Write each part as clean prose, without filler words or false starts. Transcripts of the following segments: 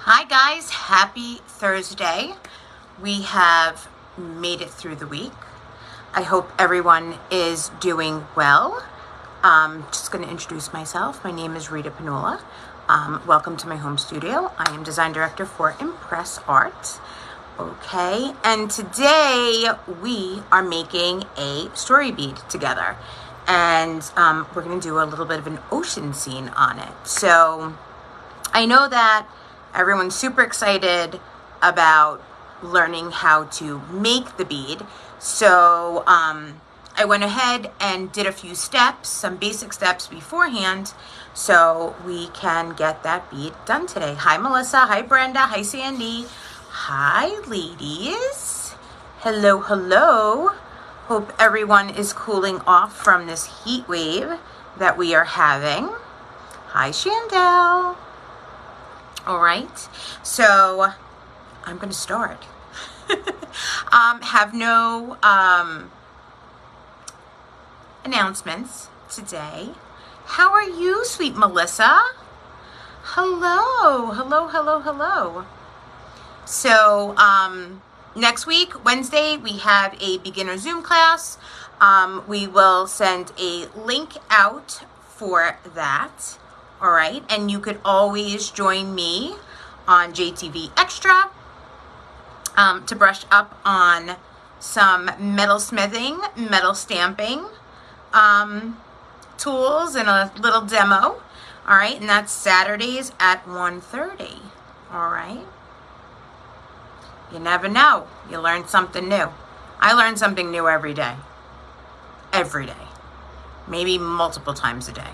Hi guys, happy Thursday. We have made it through the week. I hope everyone is doing well. Just going to introduce myself. My name is Rita Panula. Welcome to my home studio. I am design director for ImpressArt. Okay, and today we are making a story bead together. And we're going to do a little bit of an ocean scene on it. So I know that everyone's super excited about learning how to make the bead. So I went ahead and did a few steps, some basic steps beforehand, so we can get that bead done today. Hi, Melissa. Hi, Brenda. Hi, Sandy. Hi, ladies. Hello, hello. Hope everyone is cooling off from this heat wave that we are having. Hi, Chandel. All right, so I'm going to start. Have no announcements today. How are you, sweet Melissa? Hello, hello, hello, hello. So next week, Wednesday, we have a beginner Zoom class. We will send a link out for that. All right, and you could always join me on JTV Extra to brush up on some metal smithing, metal stamping tools and a little demo. All right, and that's Saturdays at 1:30. All right. You never know. You learn something new. I learn something new every day. Every day. Maybe multiple times a day.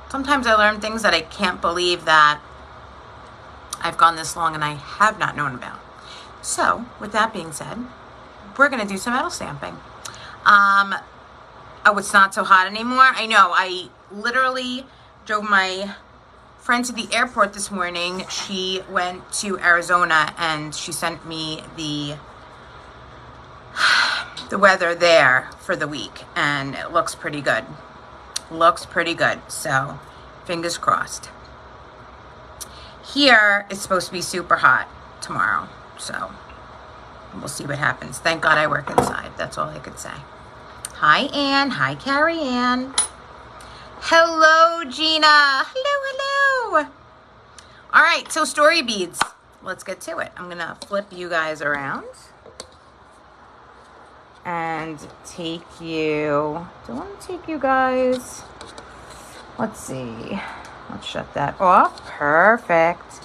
Sometimes I learn things that I can't believe that I've gone this long and I have not known about. So, with that being said, we're going to do some metal stamping. Oh, it's not so hot anymore. I know. I literally drove my friend to the airport this morning. She went to Arizona and she sent me the weather there for the week, and it looks pretty good. Looks pretty good, so fingers crossed. Here it's supposed to be super hot tomorrow, so we'll see what happens. Thank God I work inside. That's all I could say. Hi, Ann. Hi, Carrie Ann. Hello, Gina. Hello, hello. All right, so story beads. Let's get to it. I'm gonna flip you guys around and take you, do I want to take you guys, let's see, let's shut that off. Perfect.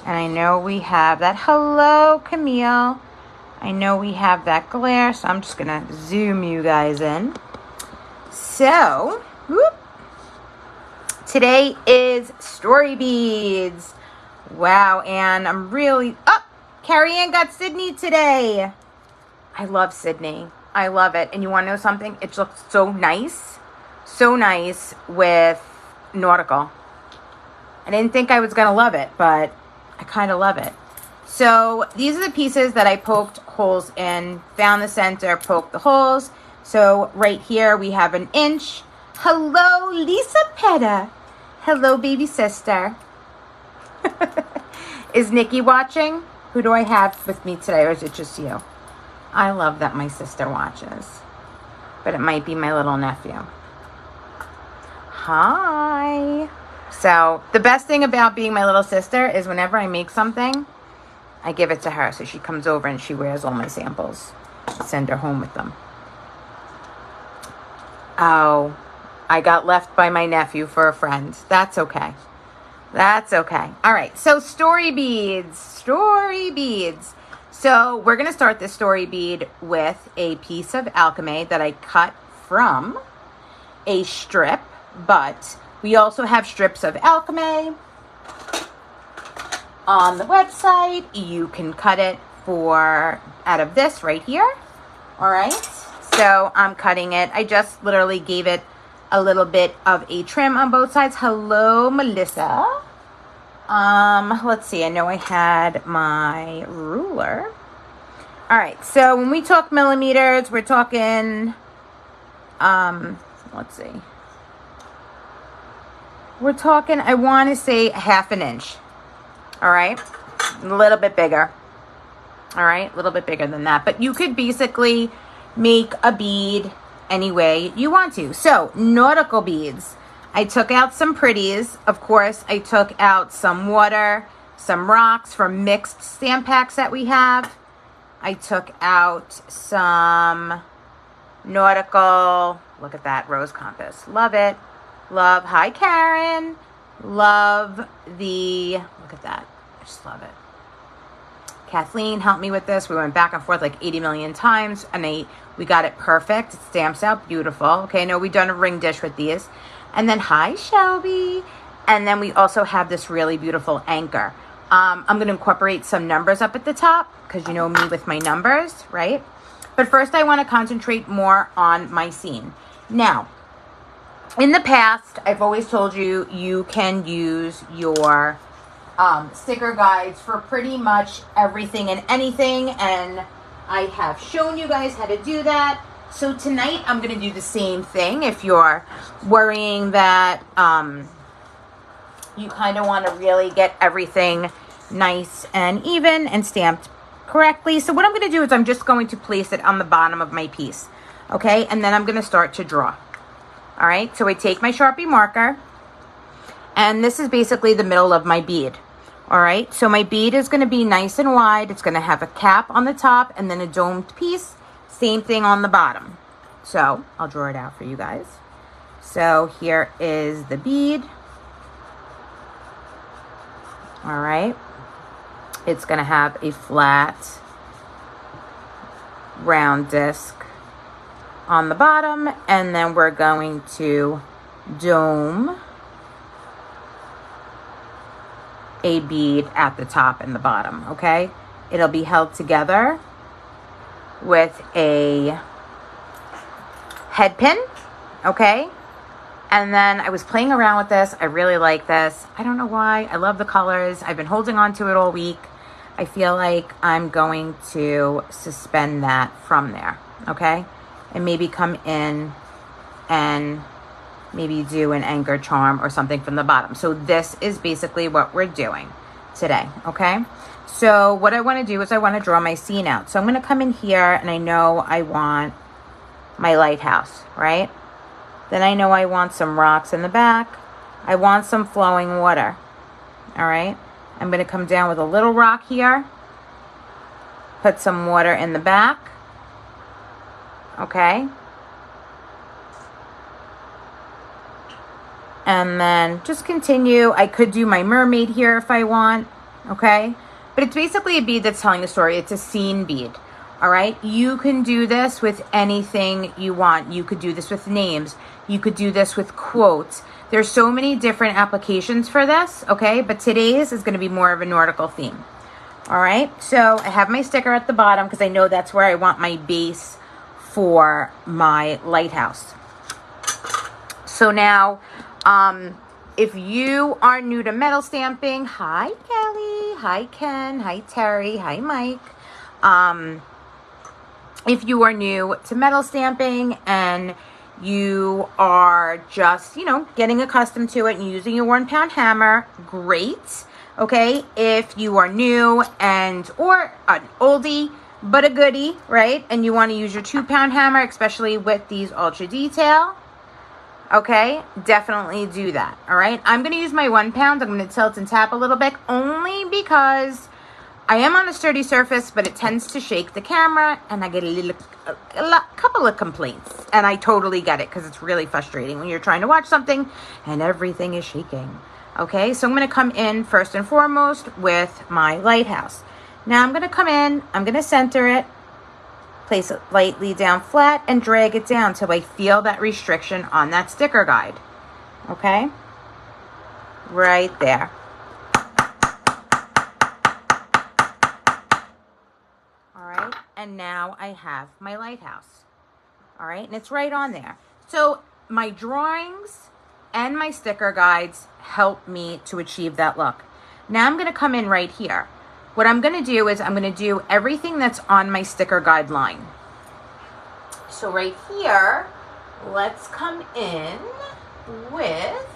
And I know we have that, hello Camille, I know we have that glare, so I'm just gonna zoom you guys in. So whoop, today is story beads. Wow, and I'm really, Carrie Ann got Sydney today. I love Sydney. I love it. And you want to know something? It looks so nice with nautical. I didn't think I was going to love it, but I kind of love it. So these are the pieces that I poked holes in, found the center, poked the holes. So right here we have 1 inch. Hello, Lisa Petta. Hello, baby sister. Is Nikki watching? Who do I have with me today, or is it just you? I love that my sister watches, but it might be my little nephew. Hi. So the best thing about being my little sister is whenever I make something, I give it to her. So she comes over and she wears all my samples. I send her home with them. Oh, I got left by my nephew for a friend. That's okay. That's okay. All right. So story beads. Story beads. So we're going to start this story bead with a piece of alchemy that I cut from a strip, but we also have strips of alchemy on the website. You can cut it out of this right here. All right. So I'm cutting it. I just literally gave it a little bit of a trim on both sides. Hello, Melissa. Let's see. I know I had my ruler. All right. So when we talk millimeters, we're talking, let's see. We're talking, I want to say 1/2 inch. All right, a little bit bigger. All right, a little bit bigger than that. But you could basically make a bead any way you want to. So, nautical beads. I took out some pretties. Of course, I took out some water, some rocks from mixed stamp packs that we have. I took out some nautical. Look at that rose compass. Love it. Love. Hi, Karen. Love the, look at that. I just love it. Kathleen helped me with this. We went back and forth like 80 million times, and we got it perfect. It stamps out beautiful. Okay, no, we done a ring dish with these. And then, hi, Shelby. And then we also have this really beautiful anchor. I'm going to incorporate some numbers up at the top, because you know me with my numbers, right? But first, I want to concentrate more on my scene. Now, in the past, I've always told you, you can use your sticker guides for pretty much everything and anything, and I have shown you guys how to do that. So tonight I'm going to do the same thing. If you're worrying that you kind of want to really get everything nice and even and stamped correctly, so what I'm going to do is I'm just going to place it on the bottom of my piece, okay, and then I'm going to start to draw. All right, so I take my Sharpie marker, and this is basically the middle of my bead. All right, so my bead is going to be nice and wide. It's going to have a cap on the top and then a domed piece. Same thing on the bottom. So I'll draw it out for you guys. So here is the bead. All right, it's going to have a flat round disc on the bottom, and then we're going to dome a bead at the top and the bottom, okay? It'll be held together with a head pin, okay? And then I was playing around with this. I really like this. I don't know why. I love the colors. I've been holding on to it all week. I feel like I'm going to suspend that from there, okay? And maybe come in and maybe do an anchor charm or something from the bottom. So this is basically what we're doing today, okay? So what I want to do is I want to draw my scene out. So I'm going to come in here, and I know I want my lighthouse, right? Then I know I want some rocks in the back. I want some flowing water, all right? I'm going to come down with a little rock here, put some water in the back, okay? And then just continue. I could do my mermaid here if I want, okay? But it's basically a bead that's telling a story. It's a scene bead, all right? You can do this with anything you want. You could do this with names. You could do this with quotes. There's so many different applications for this, okay? But today's is going to be more of a nautical theme, all right? So I have my sticker at the bottom because I know that's where I want my base for my lighthouse. So now, if you are new to metal stamping, hi Kelly, hi Ken, hi Terry, hi Mike. If you are new to metal stamping and you are just, you know, getting accustomed to it and using your 1 pound hammer, great. Okay, if you are new and or an oldie but a goodie, right? And you want to use your 2 pound hammer, especially with these ultra detail. Okay, definitely do that, all right? I'm going to use my 1 pound. I'm going to tilt and tap a little bit only because I am on a sturdy surface, but it tends to shake the camera, and I get a couple of complaints, and I totally get it because it's really frustrating when you're trying to watch something and everything is shaking, okay? So I'm going to come in first and foremost with my lighthouse. Now I'm going to come in, I'm going to center it, place it lightly down flat, and drag it down till I feel that restriction on that sticker guide. Okay? Right there. All right, and now I have my lighthouse. All right, and it's right on there. So my drawings and my sticker guides help me to achieve that look. Now I'm going to come in right here. What I'm going to do is I'm going to do everything that's on my sticker guide line. So right here, let's come in with,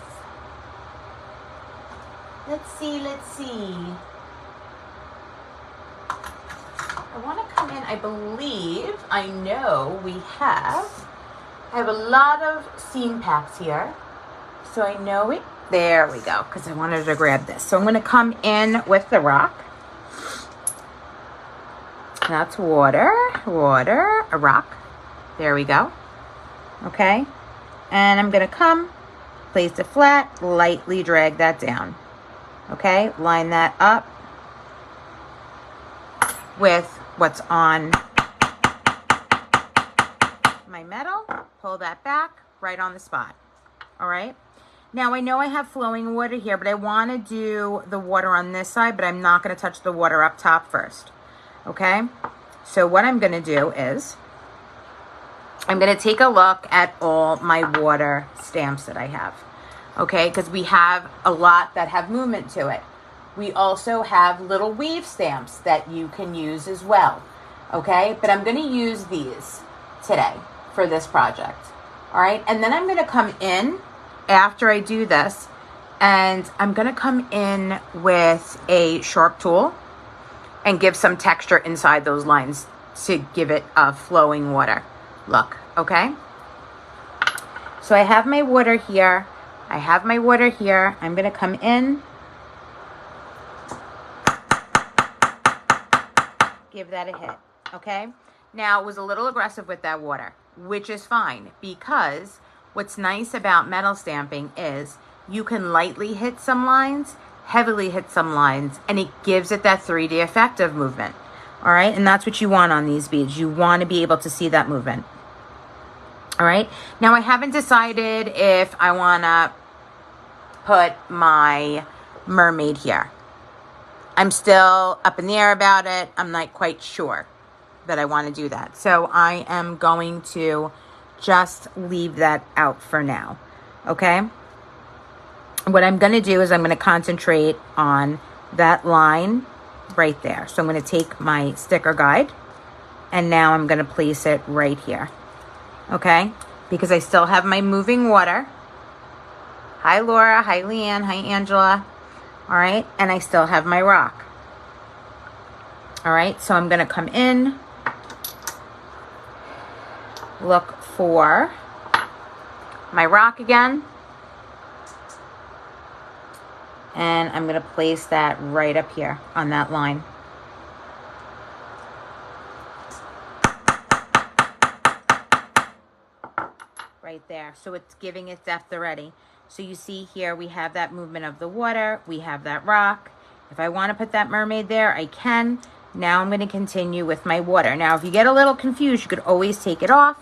let's see. I want to come in, I believe, I know I have a lot of seam packs here. So I know it, there we go, because I wanted to grab this. So I'm going to come in with the rock. That's water, a rock. There we go. Okay. And I'm going to come, place it flat, lightly drag that down. Okay. Line that up with what's on my metal. Pull that back right on the spot. All right. Now I know I have flowing water here, but I want to do the water on this side, but I'm not going to touch the water up top first. Okay. So what I'm going to do is I'm going to take a look at all my water stamps that I have. Okay. Because we have a lot that have movement to it. We also have little weave stamps that you can use as well. Okay. But I'm going to use these today for this project. All right. And then I'm going to come in after I do this, and I'm going to come in with a sharp tool and give some texture inside those lines to give it a flowing water look. Okay. So I have my water here. I'm going to come in, give that a hit. Okay. Now it was a little aggressive with that water, which is fine, because what's nice about metal stamping is you can lightly hit some lines, heavily hit some lines, and it gives it that 3D effect of movement. All right. And that's what you want on these beads. You want to be able to see that movement. All right. Now I haven't decided if I want to put my mermaid here. I'm still up in the air about it. I'm not quite sure that I want to do that. So I am going to just leave that out for now. Okay. What I'm going to do is I'm going to concentrate on that line right there. So I'm going to take my sticker guide, and now I'm going to place it right here. Okay. Because I still have my moving water. Hi, Laura. Hi, Leanne. Hi, Angela. All right. And I still have my rock. All right. So I'm going to come in, look for my rock again, and I'm going to place that right up here on that line. Right there. So it's giving it depth already. So you see here we have that movement of the water, we have that rock. If I want to put that mermaid there, I can. Now I'm going to continue with my water. Now if you get a little confused, you could always take it off,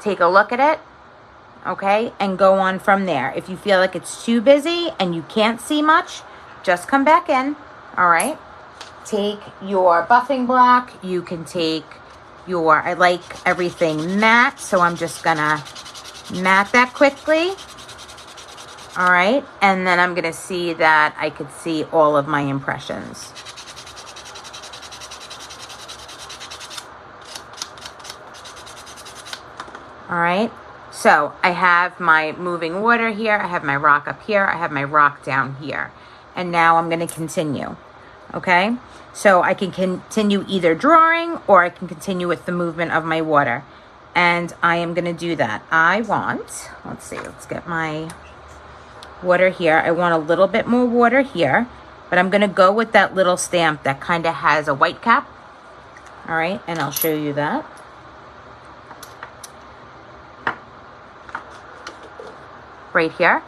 take a look at it, okay, and go on from there. If you feel like it's too busy and you can't see much, just come back in. All right. Take your buffing block. You can take your, I like everything matte, so I'm just gonna matte that quickly. All right. And then I'm gonna see that I could see all of my impressions. All right. So I have my moving water here. I have my rock up here. I have my rock down here. And now I'm going to continue. Okay. So I can continue either drawing, or I can continue with the movement of my water. And I am going to do that. I want, let's see, let's get my water here. I want a little bit more water here, but I'm going to go with that little stamp that kind of has a white cap. All right. And I'll show you that. Right here.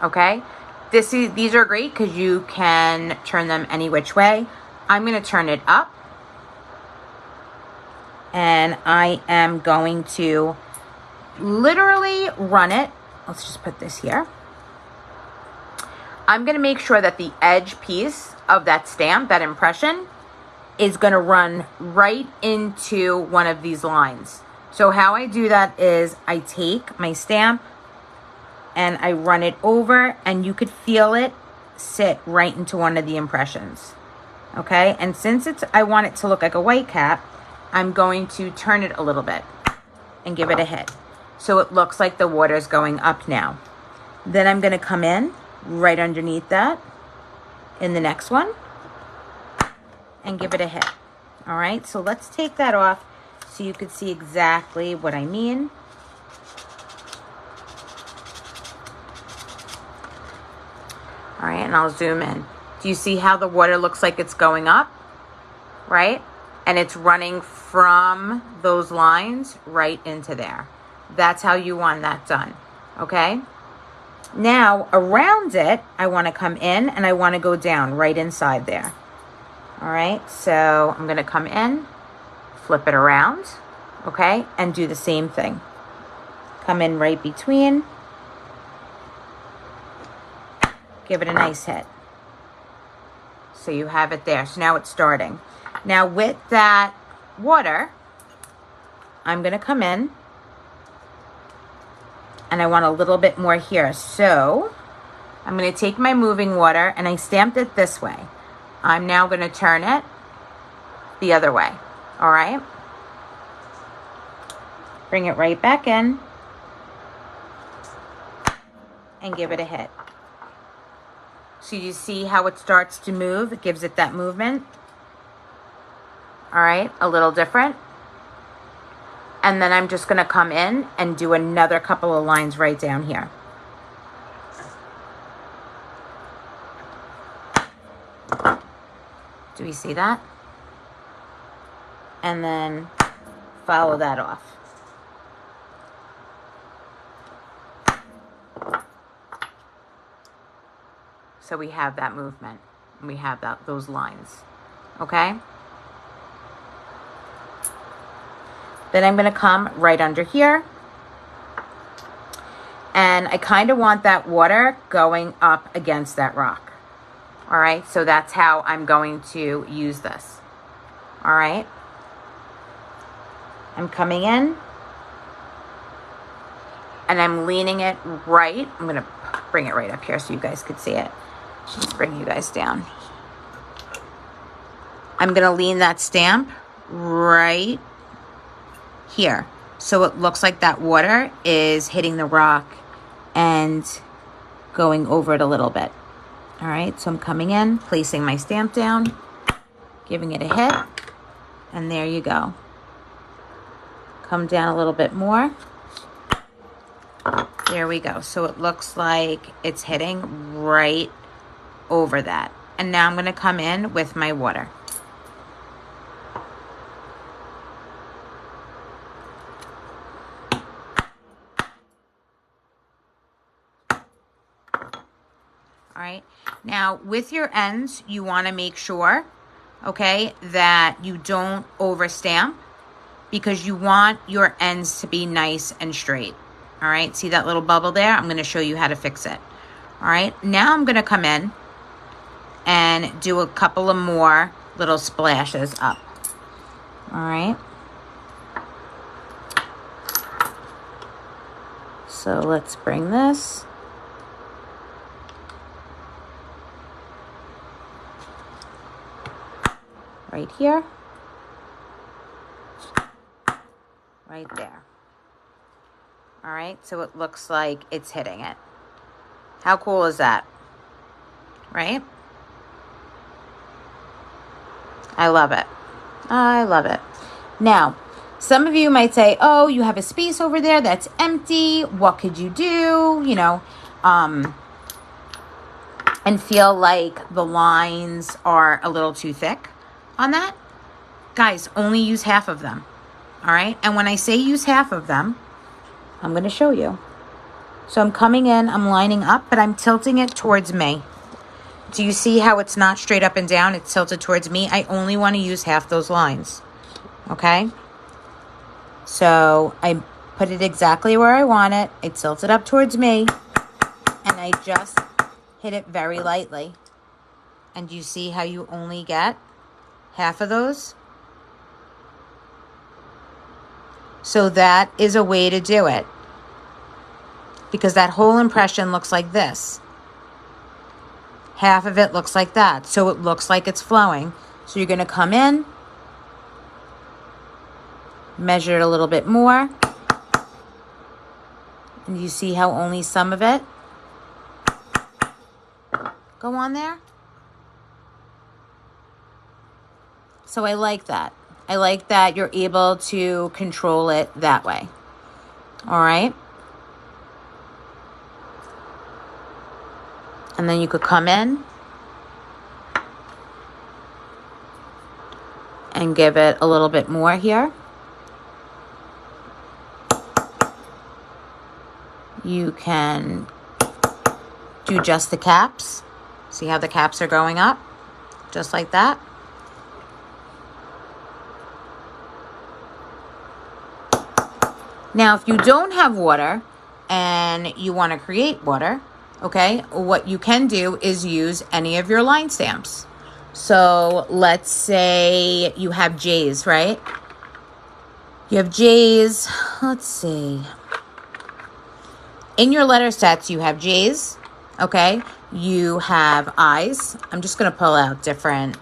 Okay. These are great because you can turn them any which way. I'm going to turn it up, and I am going to literally run it. Let's just put this here. I'm going to make sure that the edge piece of that stamp, that impression, is going to run right into one of these lines. So how I do that is I take my stamp and I run it over, and you could feel it sit right into one of the impressions. Okay. And since I want it to look like a white cap, I'm going to turn it a little bit and give it a hit. So it looks like the water's going up now. Then I'm going to come in right underneath that in the next one and give it a hit. All right, so let's take that off so you can see exactly what I mean. All right, and I'll zoom in. Do you see how the water looks like it's going up, right? And it's running from those lines right into there. That's how you want that done, okay? Now, around it, I want to come in and I want to go down right inside there. All right, so I'm going to come in, flip it around, okay, and do the same thing. Come in right between. Give it a nice hit. So you have it there. So now it's starting. Now with that water, I'm going to come in and I want a little bit more here. So I'm going to take my moving water and I stamped it this way. I'm now going to turn it the other way. All right. Bring it right back in and give it a hit. So you see how it starts to move? It gives it that movement. All right, a little different. And then I'm just going to come in and do another couple of lines right down here. Do we see that? And then follow that off. So we have that movement, and we have those lines, okay? Then I'm gonna come right under here, and I kind of want that water going up against that rock, all right? So that's how I'm going to use this, all right? I'm coming in, and I'm leaning it right. I'm gonna bring it right up here so you guys could see it. Let's bring you guys down. I'm going to lean that stamp right here. So it looks like that water is hitting the rock and going over it a little bit. All right, so I'm coming in, placing my stamp down, giving it a hit, and there you go. Come down a little bit more. There we go. So it looks like it's hitting right over that. And now I'm going to come in with my water. All right. Now with your ends, you want to make sure, okay, that you don't overstamp because you want your ends to be nice and straight. All right. See that little bubble there? I'm going to show you how to fix it. All right. Now I'm going to come in and do a couple of more little splashes up. All right. So let's bring this. Right here. Right there. All right. So it looks like it's hitting it. How cool is that? Right? I love it. I love it. Now, some of you might say, oh, you have a space over there that's empty. What could you do? You know, and feel like the lines are a little too thick on that. Guys, only use half of them. All right. And when I say use half of them, I'm going to show you. So I'm coming in, I'm lining up, but I'm tilting it towards me. Do you see how it's not straight up and down? It's tilted towards me. I only want to use half those lines. Okay? So I put it exactly where I want it. I tilt it up towards me. And I just hit it very lightly. And you see how you only get half of those? So that is a way to do it. Because that whole impression looks like this. Half of it looks like that. So it looks like it's flowing. So you're going to come in, measure it a little bit more. And you see how only some of it go on there? So I like that. I like that you're able to control it that way. All right. And then you could come in and give it a little bit more here. You can do just the caps. See how the caps are going up? Just like that. Now, if you don't have water and you want to create water, okay, what you can do is use any of your line stamps. So let's say you have J's, right? You have J's. Let's see. In your letter sets, you have J's, okay? You have I's. I'm just going to pull out different.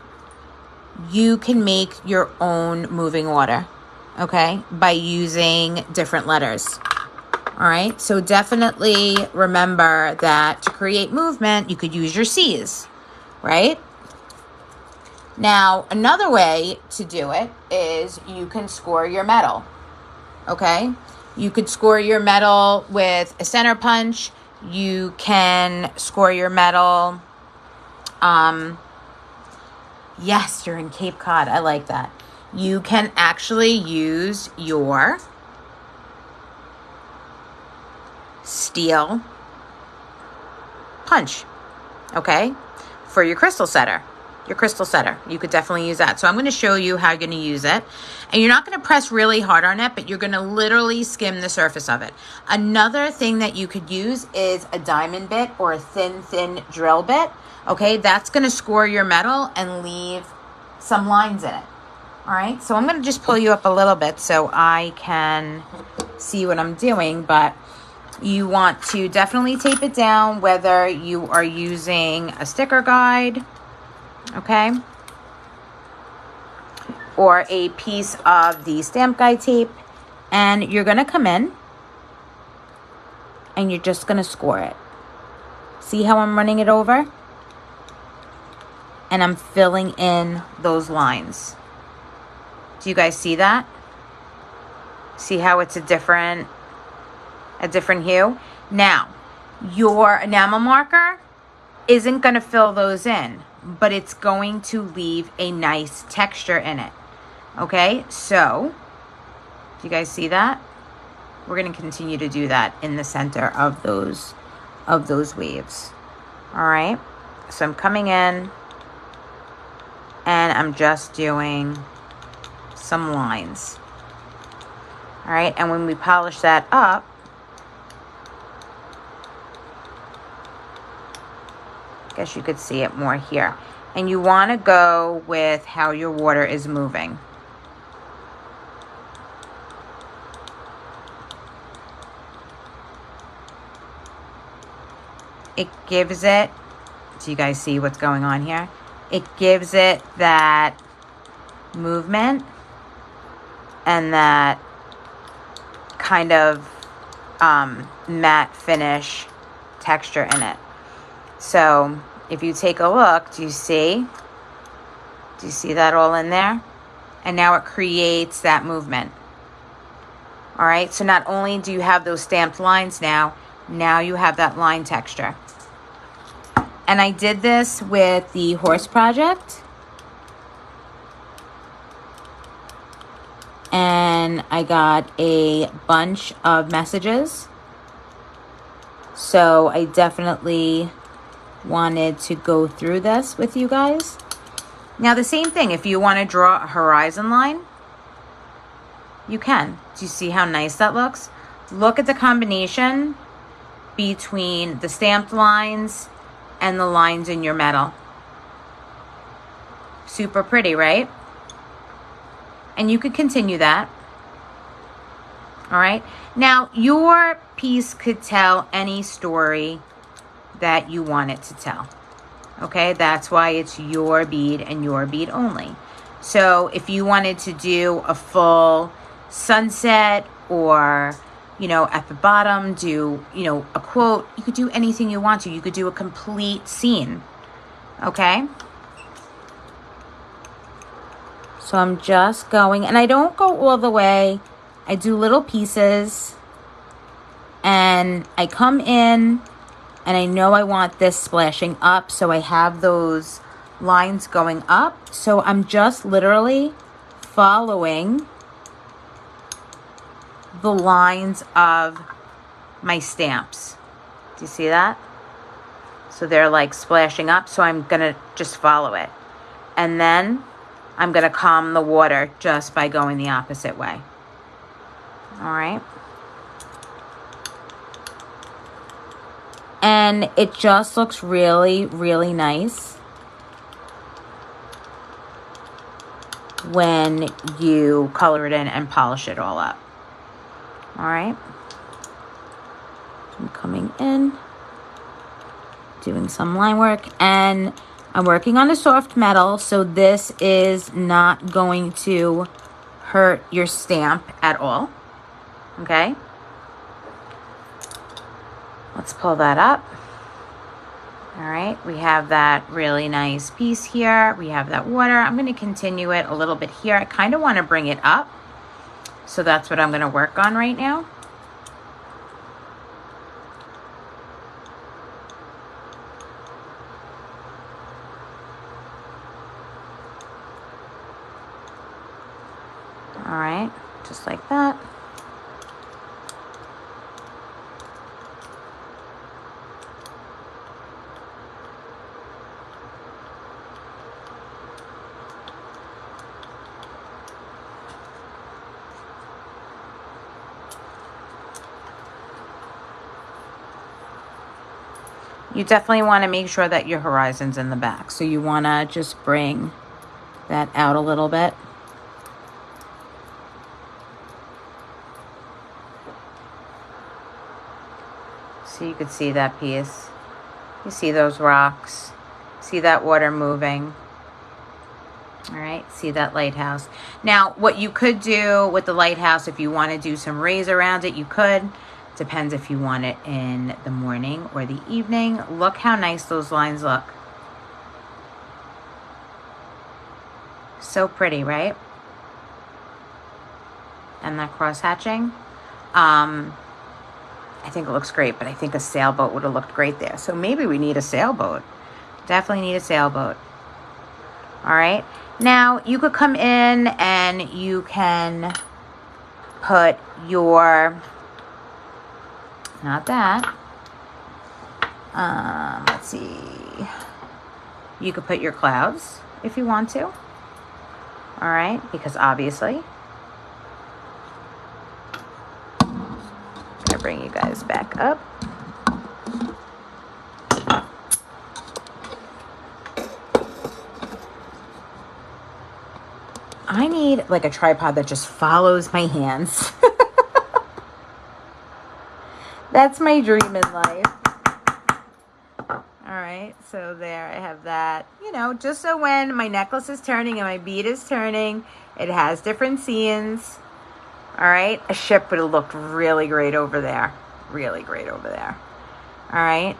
You can make your own moving order, okay, by using different letters. All right, so definitely remember that to create movement, you could use your C's, right? Now, another way to do it is you can score your metal, okay? You could score your metal with a center punch. You can score your metal. Yes, you're in Cape Cod. I like that. You can actually use your steel punch, okay, for your crystal setter. You could definitely use that. So I'm going to show you how you're going to use it. And you're not going to press really hard on it, but you're going to literally skim the surface of it. Another thing that you could use is a diamond bit or a thin drill bit. Okay, that's going to score your metal and leave some lines in it. All right, so I'm going to just pull you up a little bit so I can see what I'm doing, but you want to definitely tape it down, whether you are using a sticker guide, okay, or a piece of the stamp guide tape, and you're going to come in and you're just going to score it. See how I'm running it over? And I'm filling in those lines. Do you guys see that? See how it's a different hue? Now, your enamel marker isn't going to fill those in, but it's going to leave a nice texture in it. Okay, so do you guys see that? We're going to continue to do that in the center of those waves. All right, so I'm coming in and I'm just doing some lines. All right, and when we polish that up, I guess you could see it more here. And you want to go with how your water is moving. It gives it, do you guys see what's going on here? It gives it that movement and that kind of matte finish texture in it. So if you take a look, do you see that all in there? And now it creates that movement. All right, so not only do you have those stamped lines now you have that line texture. And I did this with the horse project. And I got a bunch of messages. So I definitely wanted to go through this with you guys. Now the same thing, if you want to draw a horizon line, you can. Do you see how nice that looks? Look at the combination between the stamped lines and the lines in your metal. Super pretty, right? And you could continue that. All right. Now, your piece could tell any story that you want it to tell. Okay, that's why it's your bead and your bead only. So if you wanted to do a full sunset, or at the bottom do a quote, you could do anything you want to. You could do a complete scene. Okay, So I'm just going, and I don't go all the way. I do little pieces, and I come in, and I know I want this splashing up, so I have those lines going up. So I'm just literally following the lines of my stamps. Do you see that? So they're like splashing up, so I'm gonna just follow it. And then I'm gonna calm the water just by going the opposite way. All right. And it just looks really, really nice when you color it in and polish it all up. All right. I'm coming in, doing some line work, and I'm working on a soft metal, so this is not going to hurt your stamp at all. Okay. Let's pull that up. All right, we have that really nice piece here. We have that water. I'm going to continue it a little bit here. I kind of want to bring it up. So that's what I'm going to work on right now. All right, just like that. You definitely want to make sure that your horizon's in the back. So you want to just bring that out a little bit. So you could see that piece. You see those rocks. See that water moving. All right, see that lighthouse. Now, what you could do with the lighthouse, if you want to do some rays around it, you could. Depends if you want it in the morning or the evening. Look how nice those lines look. So pretty, right? And that cross hatching. I think it looks great, but I think a sailboat would have looked great there. So maybe we need a sailboat. Definitely need a sailboat. All right. Now, you could come in and you can put your... Not that. Let's see. You could put your clouds if you want to. All right, because obviously. I'm gonna bring you guys back up. I need like a tripod that just follows my hands. That's my dream in life. All right, so there I have that. You know, just so when my necklace is turning and my bead is turning, it has different scenes. All right, a ship would have looked really great over there. Really great over there. All right,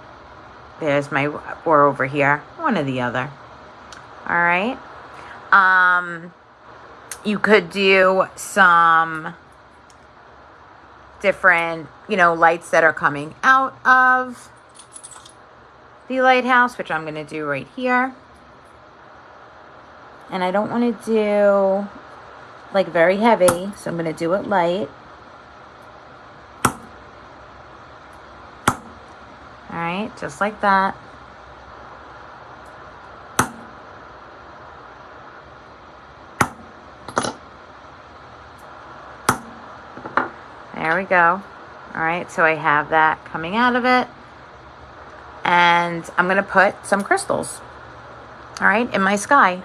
there's my, or over here, one or the other. All right. You could do some different, you know, lights that are coming out of the lighthouse, which I'm going to do right here. And I don't want to do like very heavy, so I'm going to do it light. All right, just like that. There we go. All right, so I have that coming out of it. And I'm going to put some crystals, all right, in my sky.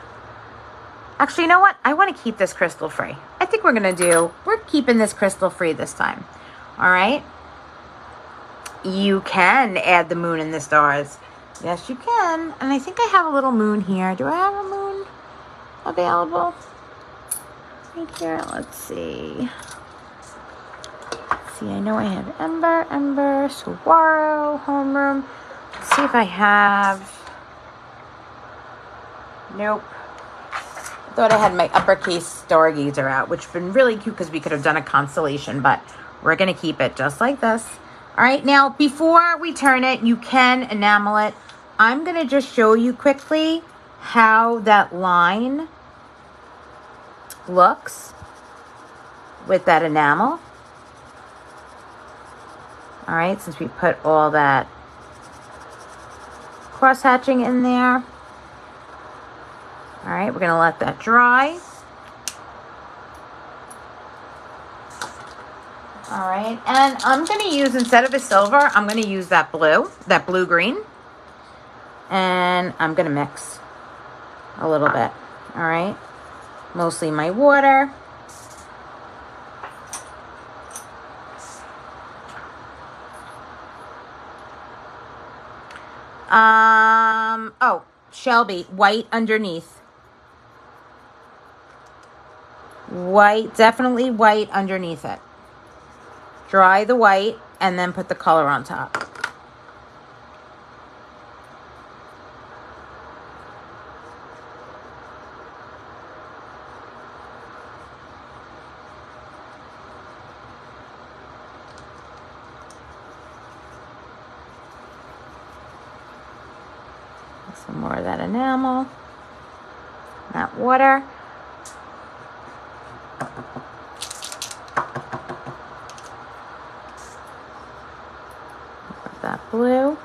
Actually, you know what? I want to keep this crystal free. I think we're keeping this crystal free this time. All right. You can add the moon and the stars. Yes, you can. And I think I have a little moon here. Do I have a moon available? Right here. Let's see. I know I have Ember, Saguaro, Homeroom. Let's see if I have... Nope. I thought I had my uppercase stargazer out, which would have been really cute because we could have done a constellation, but we're going to keep it just like this. All right, now before we turn it, you can enamel it. I'm going to just show you quickly how that line looks with that enamel. All right, since we put all that cross hatching in there. All right, we're going to let that dry. All right, and I'm going to use, instead of a silver, I'm going to use that blue-green. And I'm going to mix a little bit. All right, mostly my water. Oh, Shelby, white underneath. White, definitely white underneath it. Dry the white and then put the color on top. Some more of that enamel, that water. Put that blue.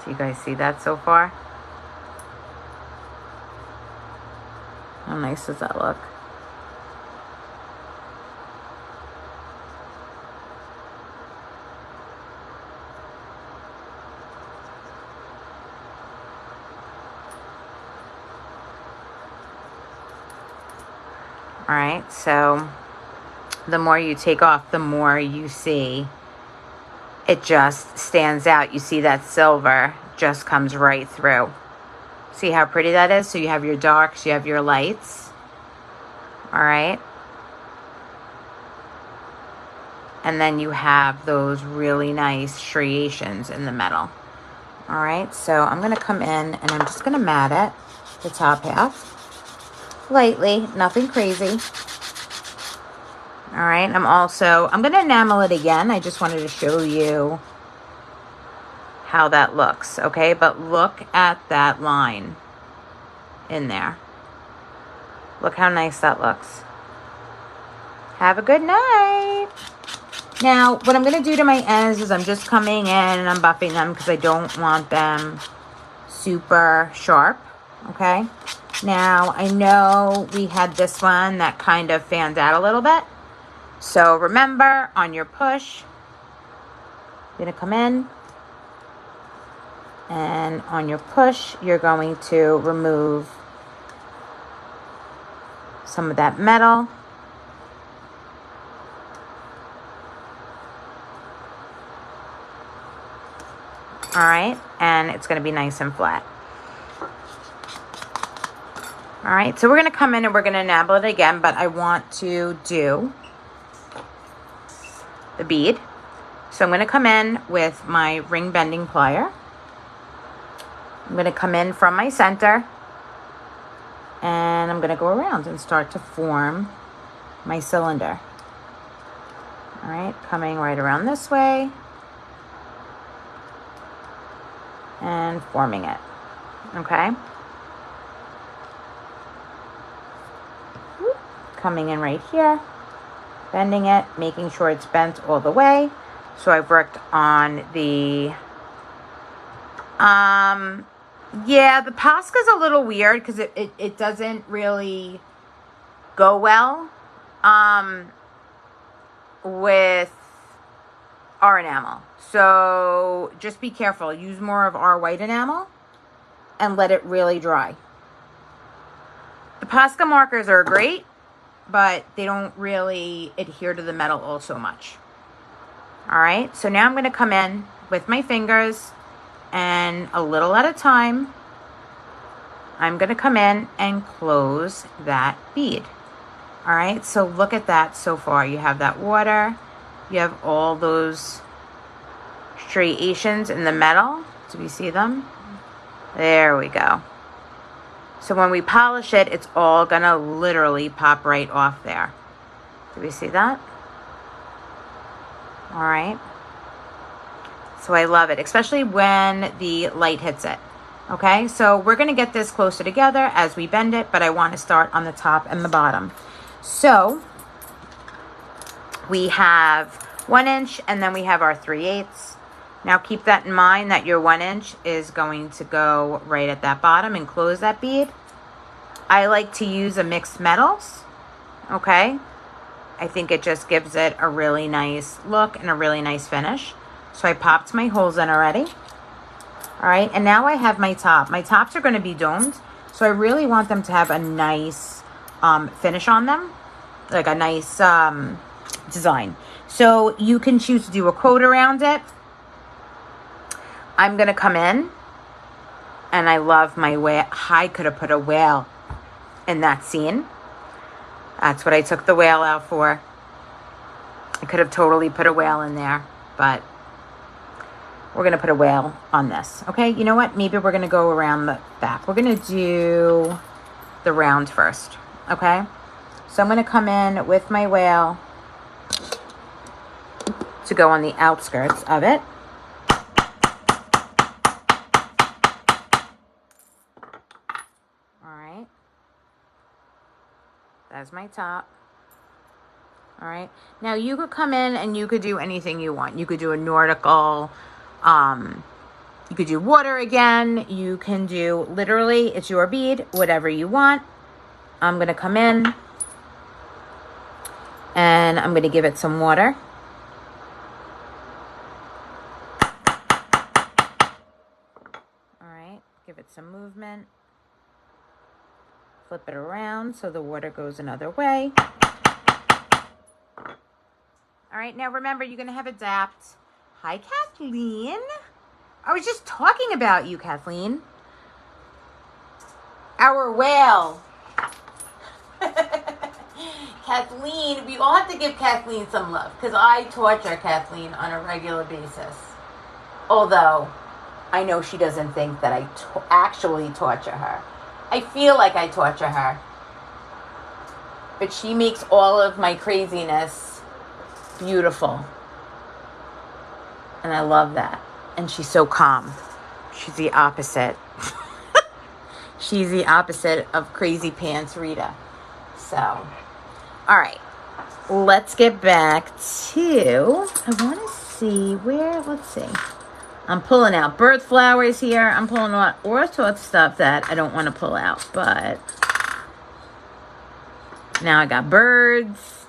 So you guys see that so far? How nice does that look? All right, so the more you take off, the more you see it just stands out. You see that silver just comes right through. See how pretty that is? So you have your darks, you have your lights. All right. And then you have those really nice striations in the metal. All right, so I'm going to come in and I'm just going to mat it, the top half. Lightly, nothing crazy. All right, I'm going to enamel it again. I just wanted to show you how that looks, okay? But look at that line in there. Look how nice that looks. Have a good night. Now, what I'm going to do to my ends is I'm just coming in and I'm buffing them because I don't want them super sharp, okay? Now, I know we had this one that kind of fanned out a little bit. So remember, on your push, you're going to come in. And on your push, you're going to remove some of that metal. All right, and it's going to be nice and flat. All right, so we're going to come in and we're going to enamel it again, but I want to do the bead. So I'm going to come in with my ring bending plier. I'm going to come in from my center, and I'm going to go around and start to form my cylinder. All right, coming right around this way and forming it, okay? Coming in right here, bending it, making sure it's bent all the way. So I've worked on the, yeah, the Posca's a little weird because it doesn't really go well, with our enamel. So just be careful. Use more of our white enamel and let it really dry. The Posca markers are great, but they don't really adhere to the metal all so much. All right, so now I'm going to come in with my fingers, and a little at a time, I'm going to come in and close that bead. All right, so look at that so far. You have that water. You have all those striations in the metal. Do we see them? There we go. So when we polish it, it's all gonna literally pop right off there. Do we see that? All right. So I love it, especially when the light hits it. Okay, so we're gonna get this closer together as we bend it, but I wanna start on the top and the bottom. So we have 1 inch and then we have our 3/8. Now keep that in mind that your 1 inch is going to go right at that bottom and close that bead. I like to use a mixed metals, okay? I think it just gives it a really nice look and a really nice finish. So I popped my holes in already. All right, and now I have my top. My tops are gonna be domed, so I really want them to have a nice finish on them, like a nice design. So you can choose to do a quote around it. I'm gonna come in, and I love my whale. I could have put a whale in that scene. That's what I took the whale out for. I could have totally put a whale in there, but we're gonna put a whale on this. Okay, you know what? Maybe we're gonna go around the back. We're gonna do the round first, okay? So I'm gonna come in with my whale to go on the outskirts of it. All right. That's my top. All right. Now you could come in and you could do anything you want. You could do a nautical, you could do water again. You can do, literally, it's your bead, whatever you want. I'm going to come in and I'm going to give it some water. All right. Give it some movement. Flip it around so the water goes another way. All right, now remember, you're going to have adapt. Hi, Kathleen. I was just talking about you, Kathleen. Our whale. Kathleen, we all have to give Kathleen some love because I torture Kathleen on a regular basis. Although, I know she doesn't think that I actually torture her. I feel like I torture her. But she makes all of my craziness beautiful. And I love that. And she's so calm. She's the opposite. She's the opposite of Crazy Pants Rita. So, all right. Let's get back to, I want to see where, let's see. I'm pulling out bird flowers here. I'm pulling out all sorts of stuff that I don't want to pull out. But now I got birds.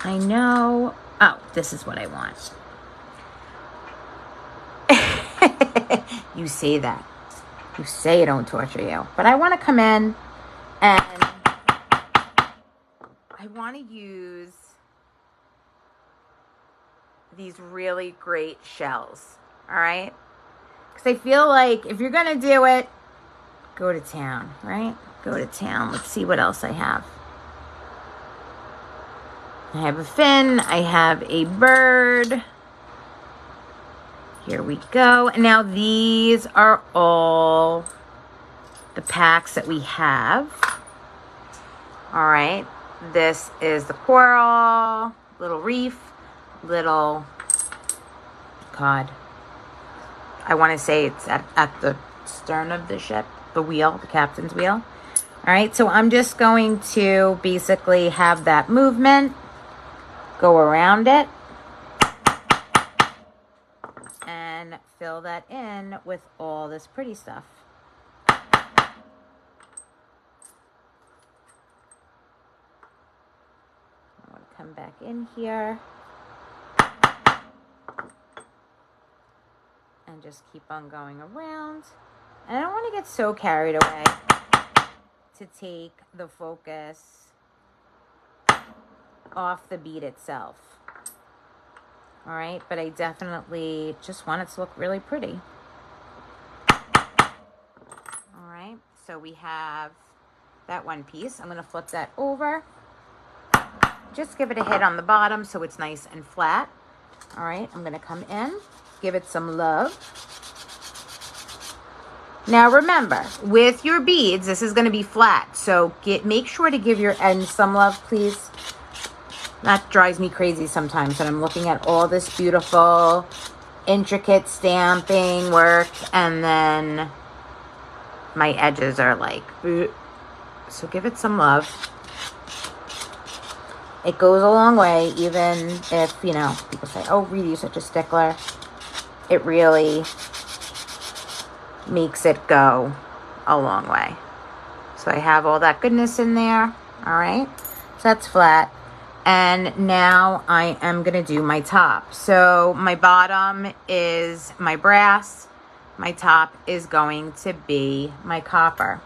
I know. Oh, this is what I want. You say that. You say I don't torture you. But I want to come in and I want to use these really great shells. All right? Because I feel like if you're going to do it, go to town, right? Go to town. Let's see what else I have. I have a fin. I have a bird. Here we go. And now these are all the packs that we have. All right. This is the coral, little reef, little cod. I want to say it's at the stern of the ship, the wheel, the captain's wheel. All right. So I'm just going to basically have that movement. Go around it and fill that in with all this pretty stuff. I want to come back in here and just keep on going around. And I don't want to get so carried away to take the focus off the bead itself. All right, but I definitely just want it to look really pretty. All right, so we have that one piece. I'm going to flip that over. Just give it a hit on the bottom so it's nice and flat. All right, I'm going to come in, give it some love. Now remember, with your beads, this is going to be flat, so make sure to give your ends some love, please. That drives me crazy sometimes when I'm looking at all this beautiful, intricate stamping work, and then my edges are like, ugh. So give it some love. It goes a long way, even if, you know, people say, oh, Rita, you're such a stickler. It really makes it go a long way. So I have all that goodness in there. All right, so that's flat. And now I am going to do my top. So my bottom is my brass. My top is going to be my copper.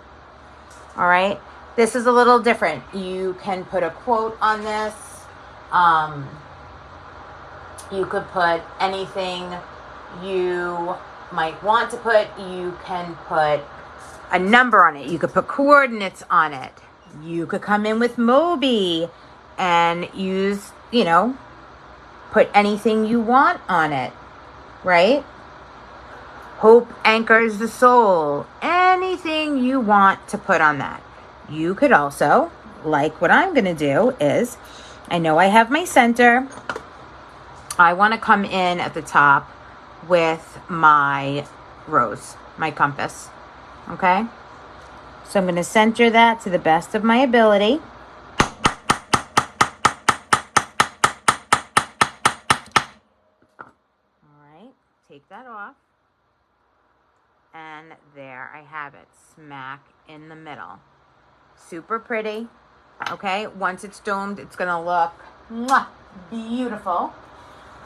All right. This is a little different. You can put a quote on this. You could put anything you might want to put. You can put a number on it. You could put coordinates on it. You could come in with Moby and use, you know, put anything you want on it, right? Hope anchors the soul. Anything you want to put on that. You could also, like what I'm going to do is, I know I have my center. I want to come in at the top with my rose, my compass. Okay? So I'm going to center that to the best of my ability. All right, take that off. And there I have it, smack in the middle. Super pretty. Okay, once it's domed, it's going to look beautiful.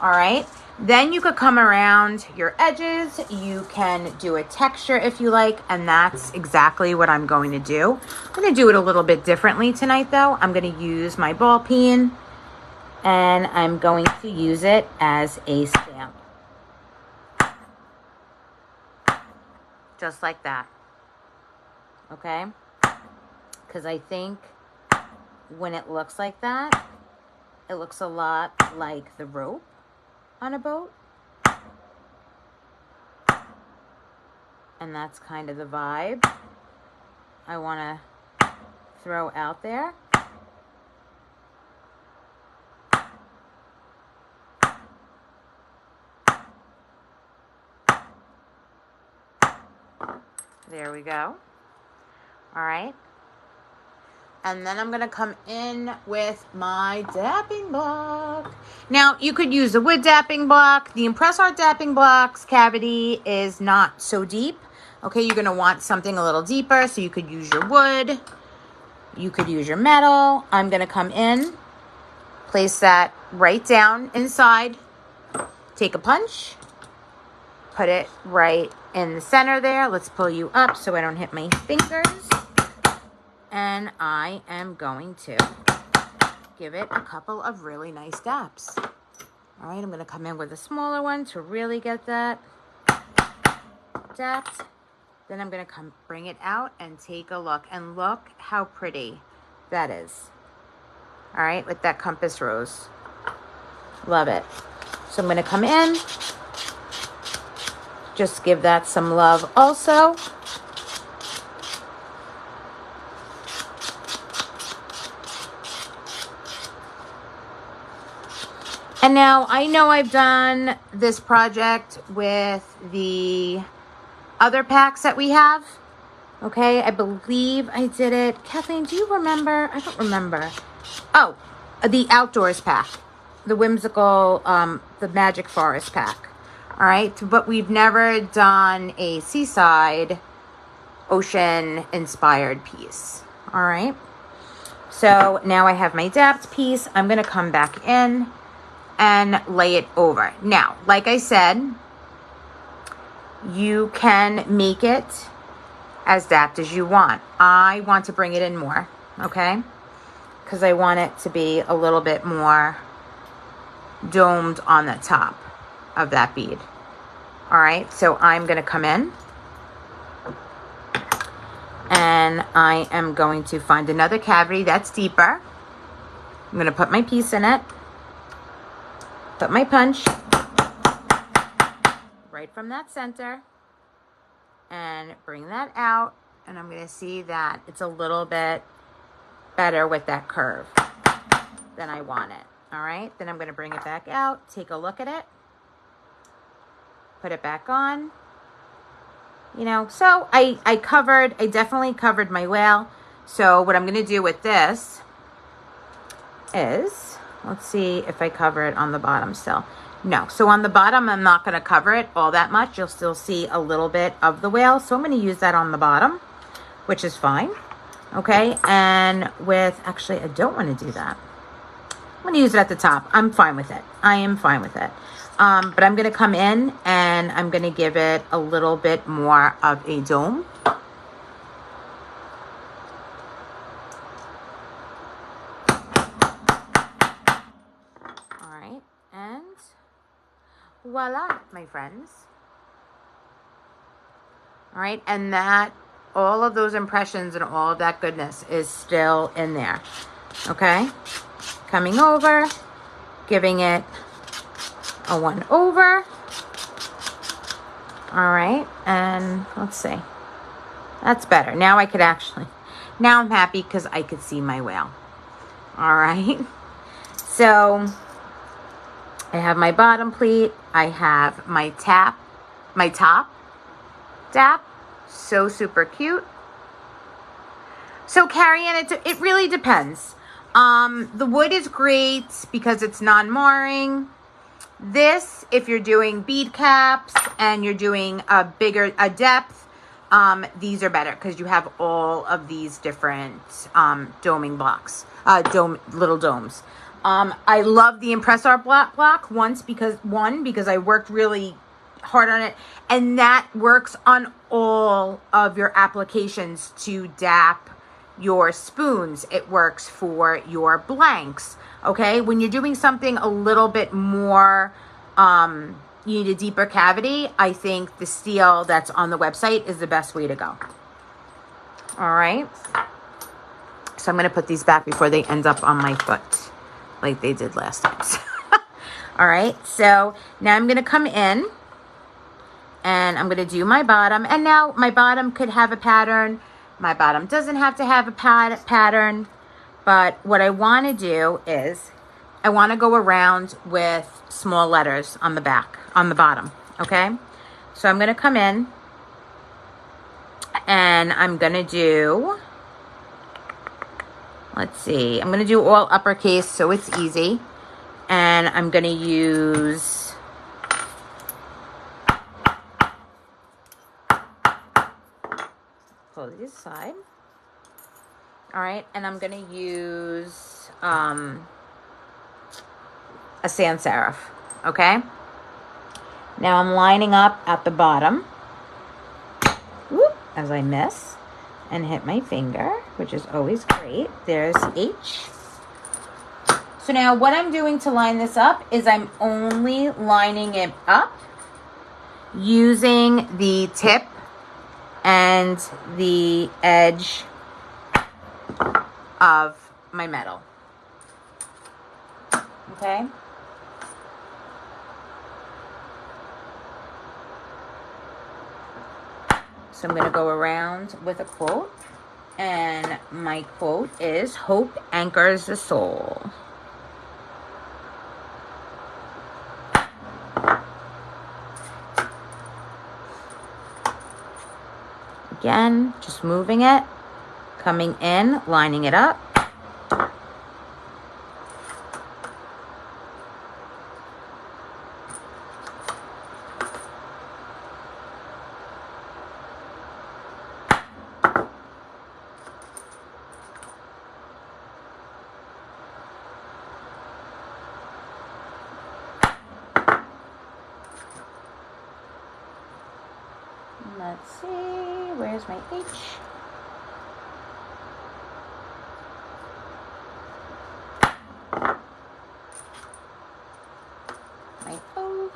All right, then you could come around your edges. You can do a texture if you like, and that's exactly what I'm going to do. I'm going to do it a little bit differently tonight, though. I'm going to use my ball peen, and I'm going to use it as a stamp. Just like that. Okay? Because I think when it looks like that, it looks a lot like the rope on a boat. And that's kind of the vibe I want to throw out there. There we go. All right. And then I'm going to come in with my dapping block. Now, you could use a wood dapping block. The ImpressArt dapping block's cavity is not so deep. Okay, you're going to want something a little deeper, so you could use your wood. You could use your metal. I'm going to come in, place that right down inside, take a punch, put it right in the center there. Let's pull you up so I don't hit my fingers. And I am going to give it a couple of really nice daps. All right, I'm going to come in with a smaller one to really get that dapped. Then I'm going to bring it out and take a look. And look how pretty that is. All right, with that compass rose. Love it. So I'm going to come in. Just give that some love also. And now I know I've done this project with the other packs that we have. Okay, I believe I did it. Kathleen, do you remember? I don't remember. Oh, the outdoors pack. The whimsical, the Magic Forest pack. All right, but we've never done a seaside ocean-inspired piece. All right. So now I have my dapped piece. I'm going to come back in and lay it over. Now, like I said, you can make it as dapped as you want. I want to bring it in more, okay? Because I want it to be a little bit more domed on the top of that bead. All right, so I'm going to come in and I am going to find another cavity that's deeper. I'm going to put my piece in it, put my punch right from that center, and bring that out, and I'm going to see that it's a little bit better with that curve than I want it. All right, then I'm going to bring it back out, take a look at it, put it back on. You know, so I definitely covered my whale. So what I'm going to do with this is, let's see if I cover it on the bottom still. No, so on the bottom, I'm not going to cover it all that much. You'll still see a little bit of the whale. So I'm going to use that on the bottom, which is fine. Okay, and with, actually, I don't want to do that. I'm going to use it at the top. I'm fine with it. I am fine with it. But I'm going to come in and I'm going to give it a little bit more of a dome. All right, and voila, my friends. All right, and that, all of those impressions and all of that goodness is still in there. Okay, coming over, giving it a 1 over. All right, and let's see. That's better. Now I could actually, now I'm happy because I could see my whale. All right, so I have my bottom pleat. I have my top tap. So super cute. So Carrie Ann, it really depends. The wood is great because it's non-marring. This, if you're doing bead caps and you're doing a depth, these are better because you have all of these different doming blocks, little domes. I love the ImpressArt block because I worked really hard on it, and that works on all of your applications to dap your spoons. It works for your blanks. Okay, when you're doing something a little bit more, you need a deeper cavity, I think the steel that's on the website is the best way to go. All right, so I'm going to put these back before they end up on my foot like they did last time. All right, so now I'm going to come in and I'm going to do my bottom, and now my bottom could have a pattern. My bottom doesn't have to have a pattern. But what I want to do is I want to go around with small letters on the back, on the bottom, okay? So I'm going to come in and I'm going to do, let's see, I'm going to do all uppercase so it's easy. And I'm going to use, pull these aside. All right, and I'm going to use a sans serif, okay? Now I'm lining up at the bottom, whoop, as I miss and hit my finger, which is always great. There's H. So now what I'm doing to line this up is I'm only lining it up using the tip and the edge of my metal. Okay? So I'm going to go around with a quote, and my quote is, "Hope anchors the soul." Again, just moving it, coming in, lining it up. Let's see, where's my H? My O.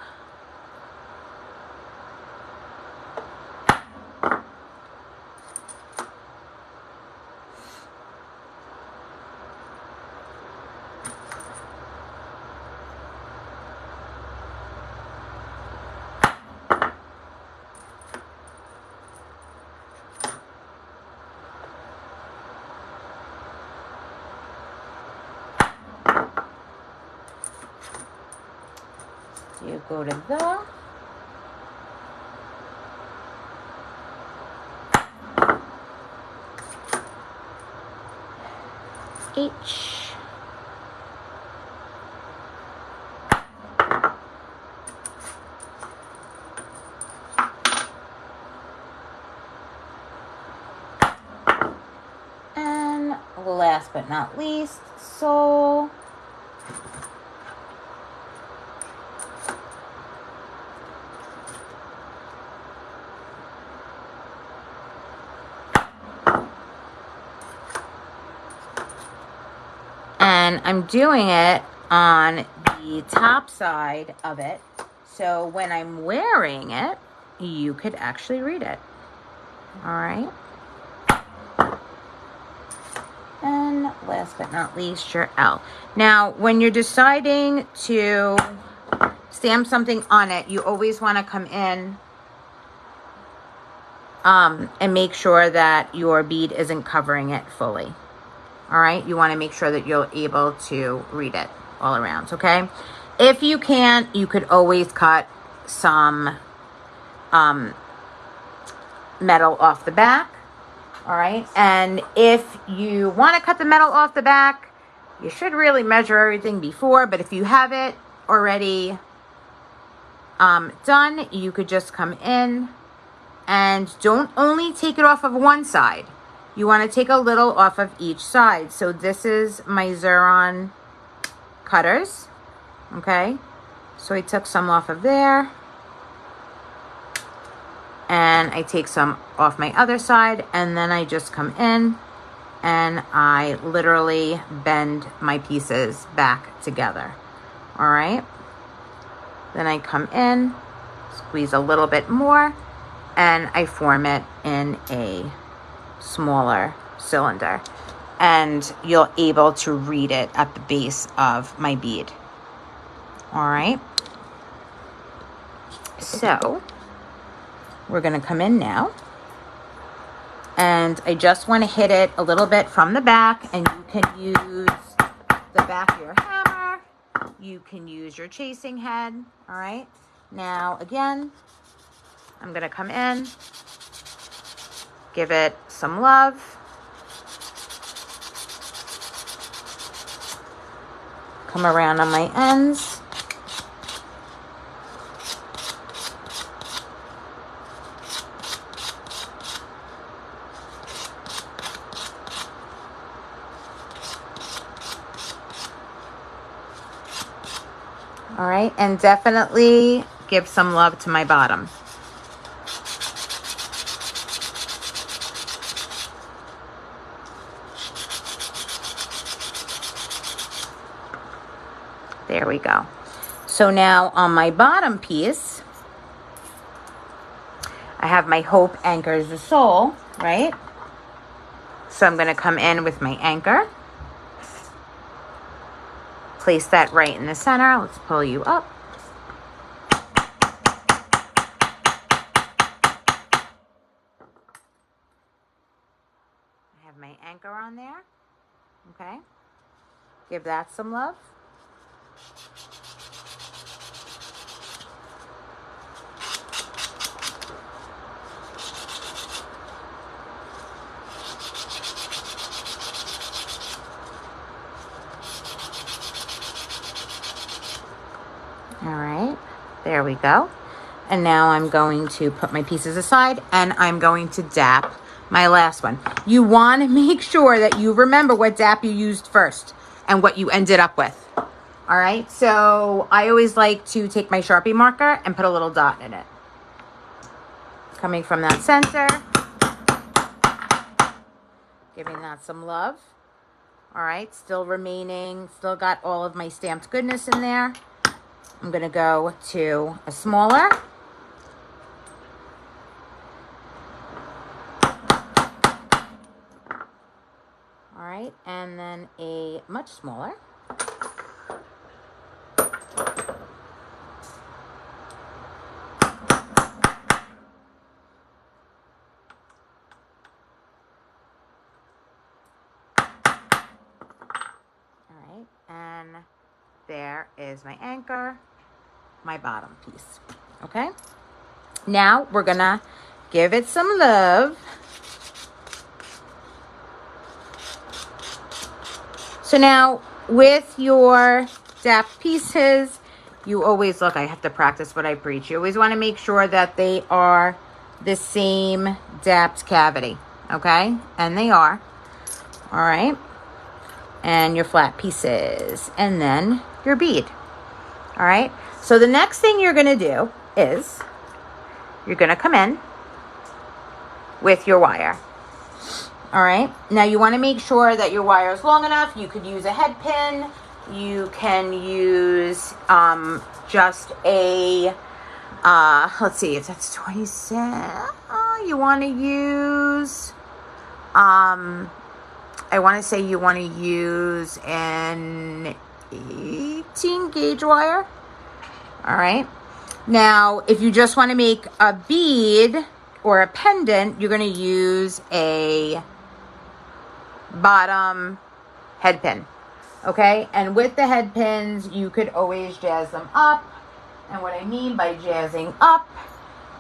So you go to the H. And last but not least, soul. And I'm doing it on the top side of it. So when I'm wearing it, you could actually read it. All right. And last but not least, your L. Now, when you're deciding to stamp something on it, you always want to come in and make sure that your bead isn't covering it fully. All right, you want to make sure that you're able to read it all around, okay? If you can't, you could always cut some metal off the back, all right? And if you want to cut the metal off the back, you should really measure everything before, but if you have it already done, you could just come in and don't only take it off of one side. You want to take a little off of each side. So this is my Xeron cutters, okay? So I took some off of there, and I take some off my other side, and then I just come in and I literally bend my pieces back together, all right? Then I come in, squeeze a little bit more, and I form it in a smaller cylinder, and you're able to read it at the base of my bead. All right, so we're going to come in now, and I just want to hit it a little bit from the back, and you can use the back of your hammer, you can use your chasing head. All right, now again, I'm going to come in, give it some love, come around on my ends, all right, and definitely give some love to my bottom. There we go. So now on my bottom piece, I have my hope anchors the soul, right? So I'm going to come in with my anchor, place that right in the center. Let's pull you up. I have my anchor on there, okay? Give that some love. All right, there we go. And now I'm going to put my pieces aside, and I'm going to dap my last one. You want to make sure that you remember what dap you used first and what you ended up with. All right, so I always like to take my Sharpie marker and put a little dot in it. Coming from that center, giving that some love. All right, still got all of my stamped goodness in there. I'm going to go to a smaller. All right, and then a much smaller. All right, and there is my anchor. my bottom piece. Okay? Now we're gonna give it some love. So now with your DAP pieces, you always, look, I have to practice what I preach. You always want to make sure that they are the same DAPed cavity, okay? And they are. All right. And your flat pieces, and then your bead. All right. So the next thing you're going to do is you're going to come in with your wire. All right. Now you want to make sure that your wire is long enough. You could use a head pin. You can use just a, let's see, if that's 20 cents, you want to use, I want to say you want to use an 18 gauge wire. All right. Now, if you just want to make a bead or a pendant, you're going to use a bottom head pin. Okay. And with the head pins, you could always jazz them up. And what I mean by jazzing up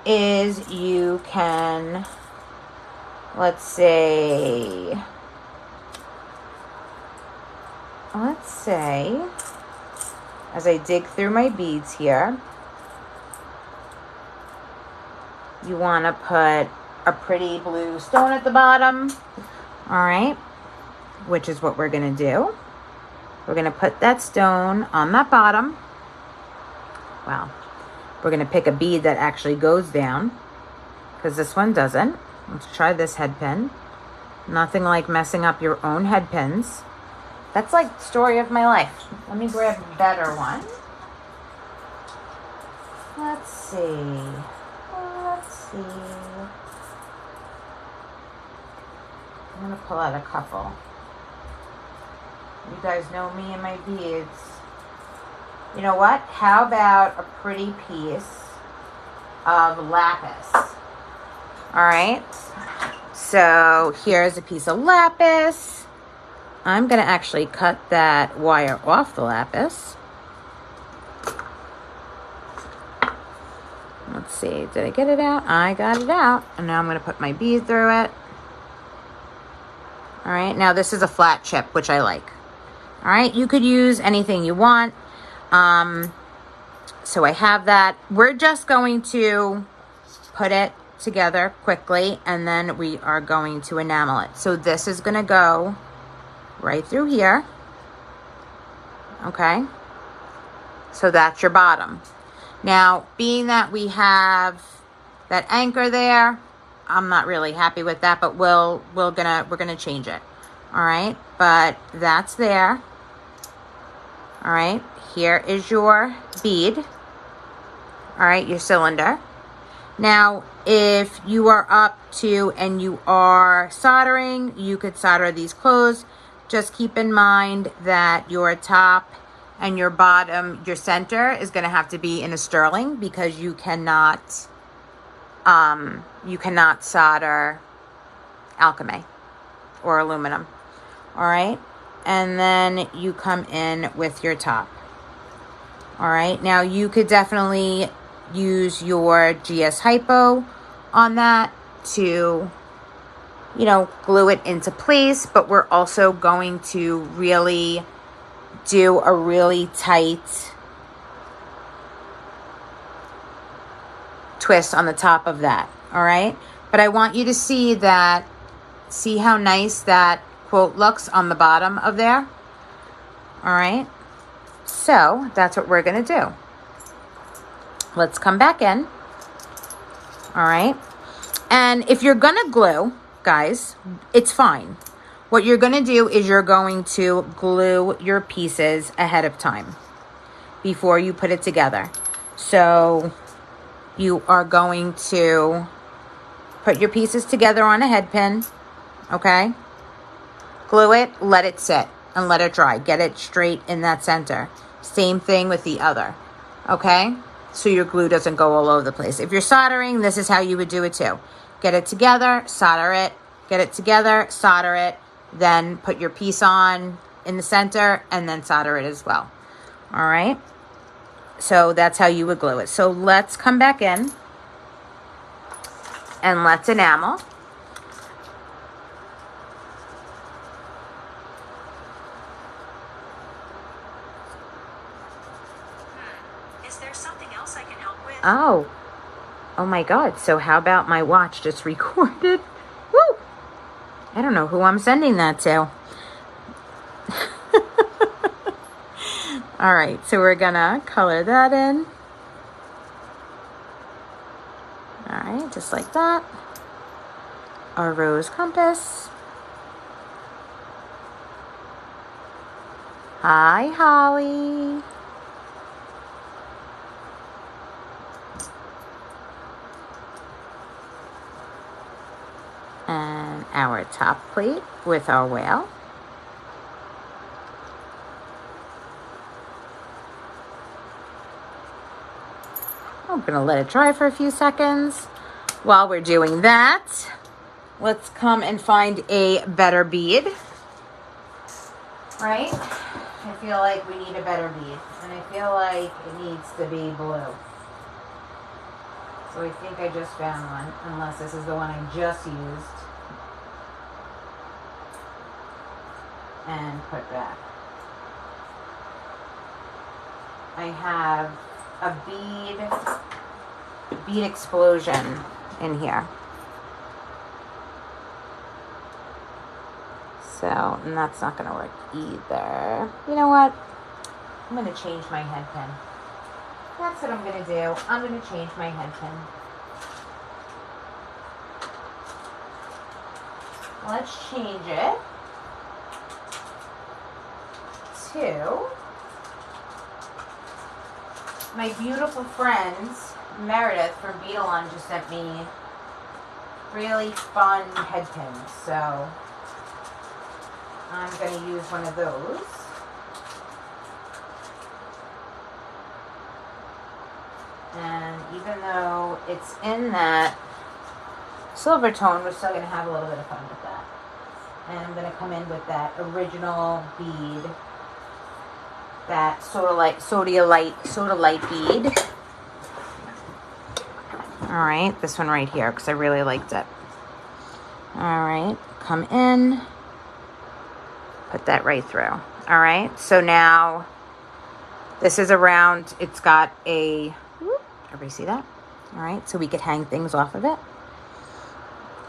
is you can, let's say, as I dig through my beads here, you want to put a pretty blue stone at the bottom, all right, which is what we're going to do. We're going to put that stone on that bottom. Wow. We're going to pick a bead that actually goes down, because this one doesn't. Let's try this head pin. Nothing like messing up your own head pins. That's like the story of my life. Let me grab a better one. Let's see. I'm going to pull out a couple. You guys know me and my beads. You know what? How about a pretty piece of lapis? All right. So here's a piece of lapis. I'm going to actually cut that wire off the lapis. Let's see. Did I get it out? I got it out. And now I'm going to put my bead through it. All right. Now this is a flat chip, which I like. All right. You could use anything you want. So I have that. We're just going to put it together quickly, and then we are going to enamel it. So this is going to go right through here. Okay. So that's your bottom. Now, being that we have that anchor there, I'm not really happy with that, but we're gonna change it. All right. But that's there. All right. Here is your bead. All right. Your cylinder. Now, if you are up to and you are soldering, you could solder these closed. Just keep in mind that your top and your bottom, your center is going to have to be in a sterling, because you cannot solder alchemy or aluminum. All right. And then you come in with your top. All right. Now you could definitely use your GS Hypo on that to, glue it into place, but we're also going to really do a really tight twist on the top of that. All right. But I want you to see how nice that quote looks on the bottom of there. All right. So that's what we're going to do. Let's come back in. All right. And if you're going to glue, guys, it's fine. What you're going to do is you're going to glue your pieces ahead of time before you put it together. So you are going to put your pieces together on a head pin. Okay. Glue it, let it sit, and let it dry. Get it straight in that center. Same thing with the other. Okay. So your glue doesn't go all over the place. If you're soldering, this is how you would do it too. Get it together, solder it, get it together, solder it, then put your piece on in the center and then solder it as well. All right. So that's how you would glue it. So let's come back in and let's enamel. Is there something else I can help with? Oh my God. So how about my watch just recorded? Woo! I don't know who I'm sending that to. All right, so we're gonna color that in. All right, just like that. Our rose compass. Hi, Holly. And our top plate with our whale. I'm gonna let it dry for a few seconds. While we're doing that, let's come and find a better bead. Right? I feel like we need a better bead. And I feel like it needs to be blue. So I think I just found one, unless this is the one I just used and put back. I have a bead explosion in here. So, and that's not going to work either. You know what? I'm going to change my head pin. That's what I'm going to do. I'm going to change my head pin. Let's change it to my beautiful friends, Meredith from Beadalon, just sent me really fun head pins. So I'm going to use one of those. And even though it's in that silver tone, we're still going to have a little bit of fun with that. And I'm going to come in with that original bead, that soda light bead. All right, this one right here, because I really liked it. All right, come in, put that right through. All right, so now this is around, it's got a, everybody see that? All right, so we could hang things off of it.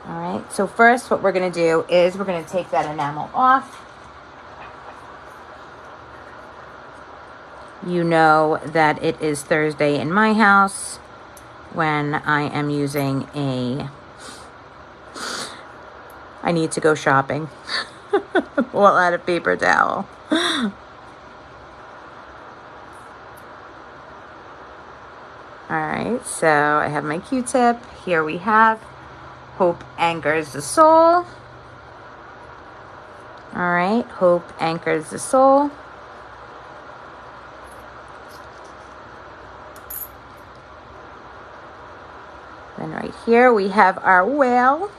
All right, so first what we're gonna do is we're gonna take that enamel off. You know that it is Thursday in my house when I am using I need to go shopping. Pull out a paper towel. All right, so I have my Q-tip. Here we have Hope Anchors the Soul. All right, Hope Anchors the Soul. Then right here we have our whale.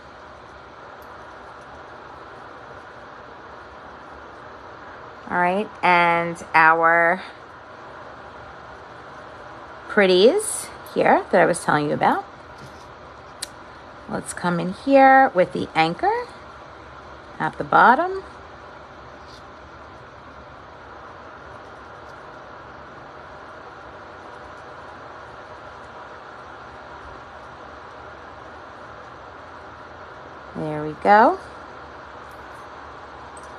All right, and our pretties here that I was telling you about. Let's come in here with the anchor at the bottom. There we go.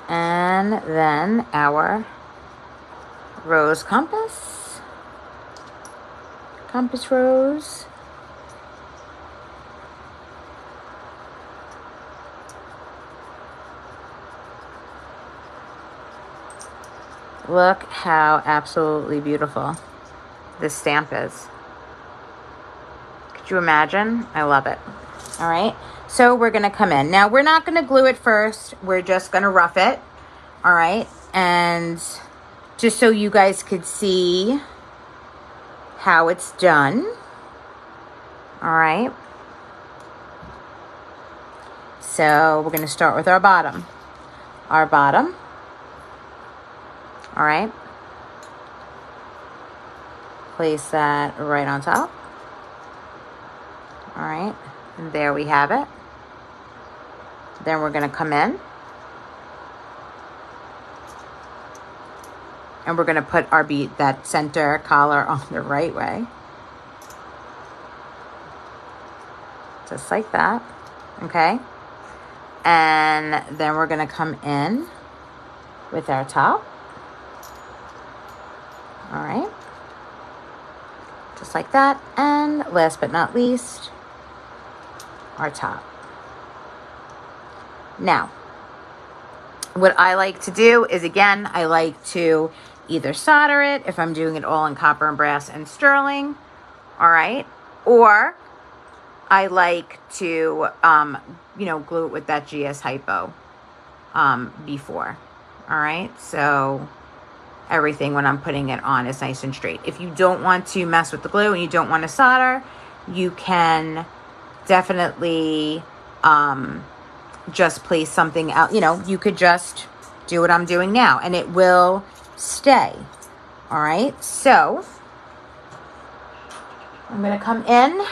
And then our rose compass. Compass rose. Look how absolutely beautiful this stamp is. Could you imagine? I love it. All right. So we're going to come in. Now, we're not going to glue it first. We're just going to rough it. All right. And just so you guys could see how it's done. All right. So we're going to start with our bottom. Our bottom. All right. place that right on top. All right, and there we have it. Then we're going to come in and we're going to put our bead, that center collar, on the right way. Just like that, okay? And then we're going to come in with our top. All right. Just like that. And last but not least, our top. Now, what I like to do is, again, I like to either solder it if I'm doing it all in copper and brass and sterling, all right? Or I like to, glue it with that GS Hypo before, all right? So everything when I'm putting it on is nice and straight. If you don't want to mess with the glue and you don't want to solder, you can definitely just place something out. You could just do what I'm doing now and it will stay. All right, so I'm going to come in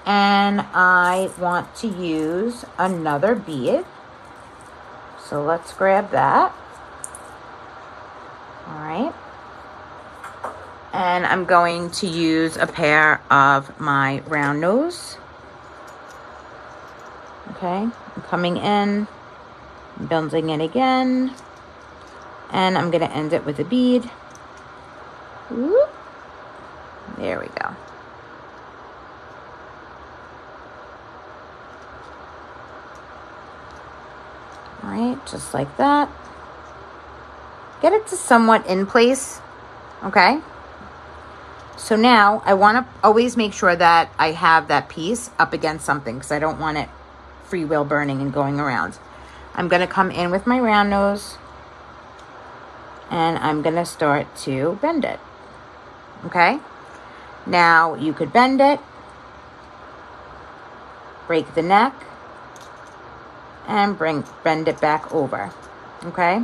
and I want to use another bead. So let's grab that. All right. And I'm going to use a pair of my round nose. Okay, I'm coming in, building it again, and I'm going to end it with a bead. Whoop. There we go. All right, just like that. Get it to somewhat in place, okay? So now I want to always make sure that I have that piece up against something because I don't want it freewheel burning and going around. I'm going to come in with my round nose and I'm going to start to bend it, okay? Now you could bend it, break the neck, and bend it back over, okay?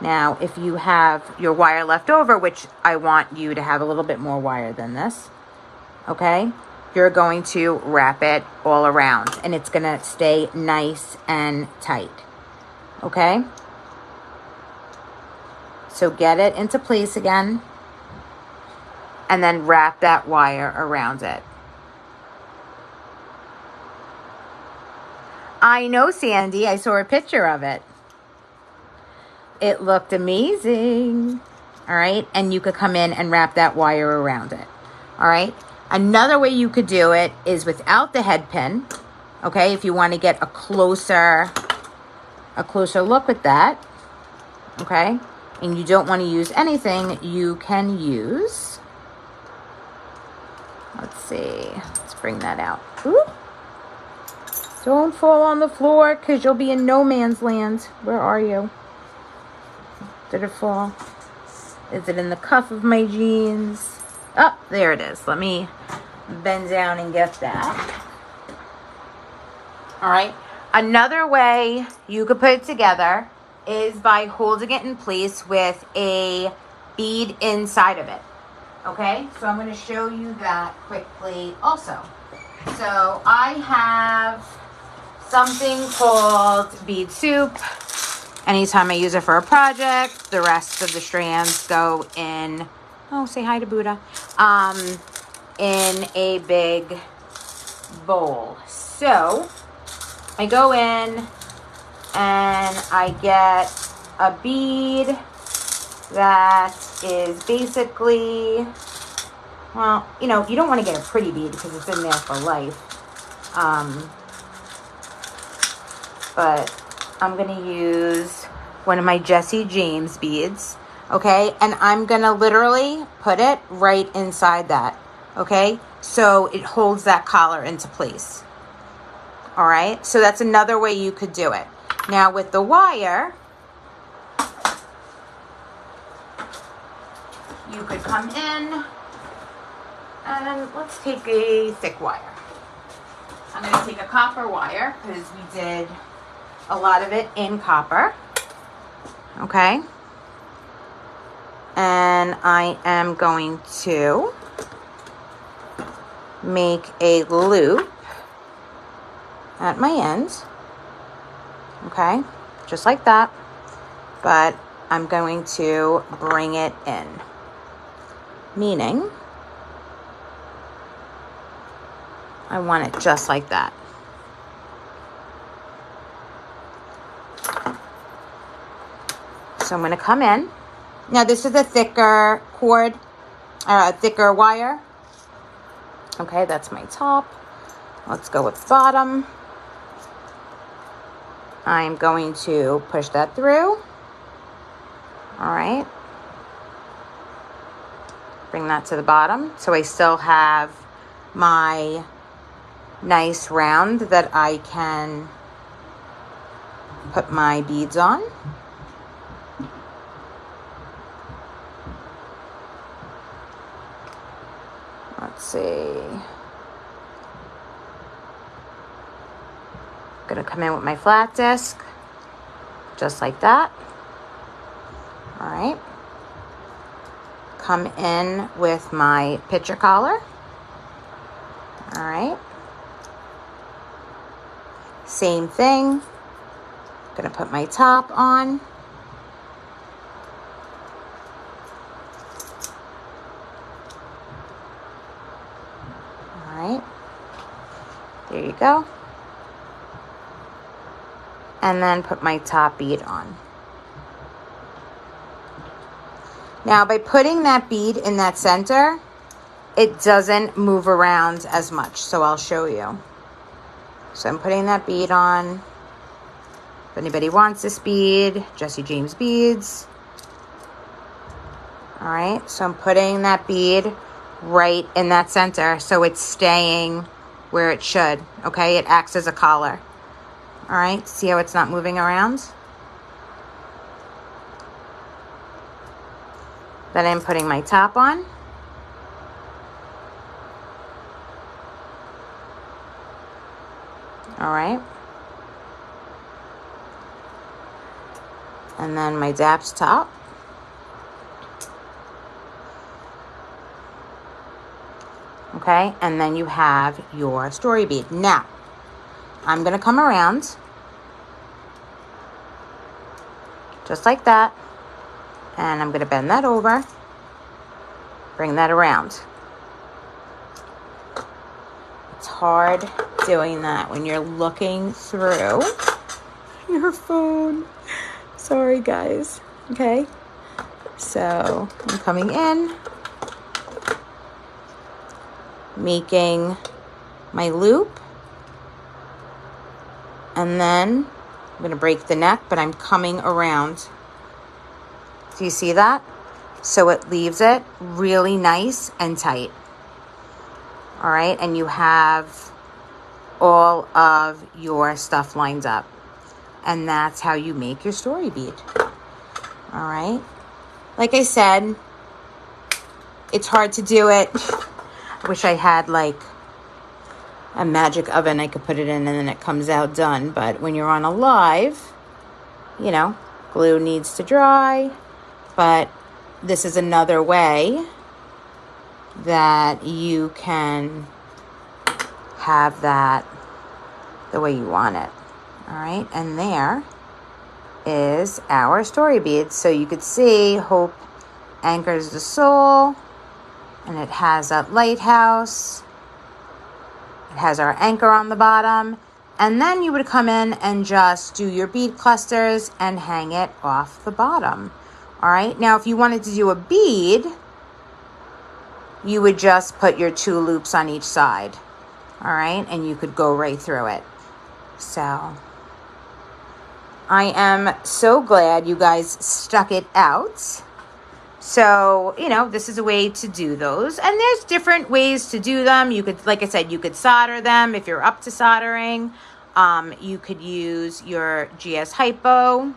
Now, if you have your wire left over, which I want you to have a little bit more wire than this, okay? You're going to wrap it all around and it's going to stay nice and tight, okay? So get it into place again and then wrap that wire around it. I know, Sandy, I saw a picture of it. It looked amazing. All right. And you could come in and wrap that wire around it. All right. Another way you could do it is without the head pin. Okay. If you want to get a closer look with that. Okay. And you don't want to use anything, you can use, let's see, let's bring that out. Ooh. Don't fall on the floor because you'll be in no man's land. Where are you? Did it fall? Is it in the cuff of my jeans? Oh, there it is. Let me bend down and get that. All right. Another way you could put it together is by holding it in place with a bead inside of it. Okay, so I'm going to show you that quickly also. So I have something called bead soup. Anytime I use it for a project, the rest of the strands go in, oh, say hi to Buddha, in a big bowl. So I go in and I get a bead that is basically, well, you don't want to get a pretty bead because it's in there for life. But I'm going to use one of my Jesse James beads, okay? And I'm going to literally put it right inside that, okay? So it holds that collar into place, all right? So that's another way you could do it. Now with the wire, you could come in and let's take a thick wire. I'm going to take a copper wire because we did a lot of it in copper, okay? And I am going to make a loop at my end. Okay, just like that. But I'm going to bring it in, meaning I want it just like that. So I'm going to come in. Now this is a thicker cord, a thicker wire. Okay, that's my top. Let's go with bottom. I'm going to push that through. All right. Bring that to the bottom. So I still have my nice round that I can put my beads on. Let's see. I'm going to come in with my flat disc, just like that. All right. Come in with my picture collar. All right. Same thing. Going to put my top on. All right. There you go. And then put my top bead on. Now, by putting that bead in that center, it doesn't move around as much. So I'll show you. So I'm putting that bead on. If anybody wants this bead, Jesse James Beads. All right, so I'm putting that bead right in that center so it's staying where it should. Okay, it acts as a collar. All right, see how it's not moving around? Then I'm putting my top on. All right. And then my DAP's top. Okay, and then you have your story bead. Now, I'm going to come around just like that, and I'm going to bend that over, bring that around. It's hard doing that when you're looking through your phone. Sorry, guys. Okay, so I'm coming in, making my loop. And then I'm going to break the neck, but I'm coming around. Do you see that? So it leaves it really nice and tight. All right, and you have all of your stuff lined up. And that's how you make your story bead. All right. Like I said, it's hard to do it. I wish I had like a magic oven I could put it in and then it comes out done. But when you're on a live, you know, glue needs to dry. But this is another way that you can have that the way you want it. All right, and there is our story bead. So you could see hope anchors the soul, and it has that lighthouse. It has our anchor on the bottom, and then you would come in and just do your bead clusters and hang it off the bottom. All right, now if you wanted to do a bead, you would just put your 2 loops on each side. All right, and you could go right through it. So I am so glad you guys stuck it out. So, you know, this is a way to do those. And there's different ways to do them. You could, like I said, you could solder them if you're up to soldering. You could use your GS Hypo.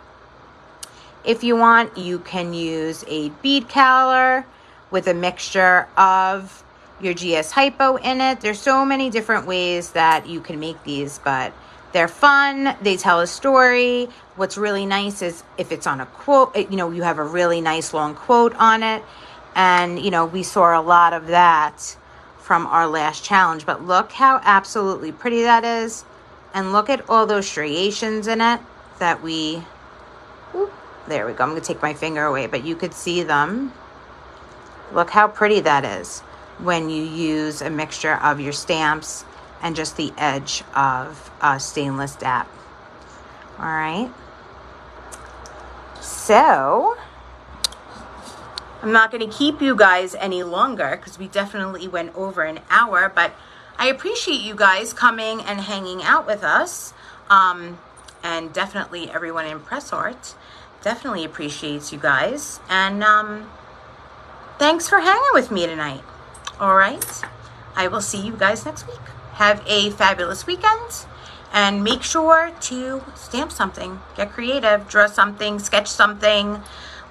If you want, you can use a bead caller with a mixture of your GS Hypo in it. There's so many different ways that you can make these, but They're fun. They tell a story. What's really nice is if it's on a quote, you have a really nice long quote on it. And, we saw a lot of that from our last challenge. But look how absolutely pretty that is. And look at all those striations in it that there we go. I'm going to take my finger away, but you could see them. Look how pretty that is when you use a mixture of your stamps and just the edge of stainless DAP. All right. So I'm not going to keep you guys any longer because we definitely went over an hour, but I appreciate you guys coming and hanging out with us. And definitely everyone in ImpressArt definitely appreciates you guys. And thanks for hanging with me tonight. All right. I will see you guys next week. Have a fabulous weekend. And make sure to stamp something, get creative, draw something, sketch something,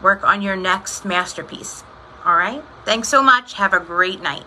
work on your next masterpiece. All right? Thanks so much. Have a great night.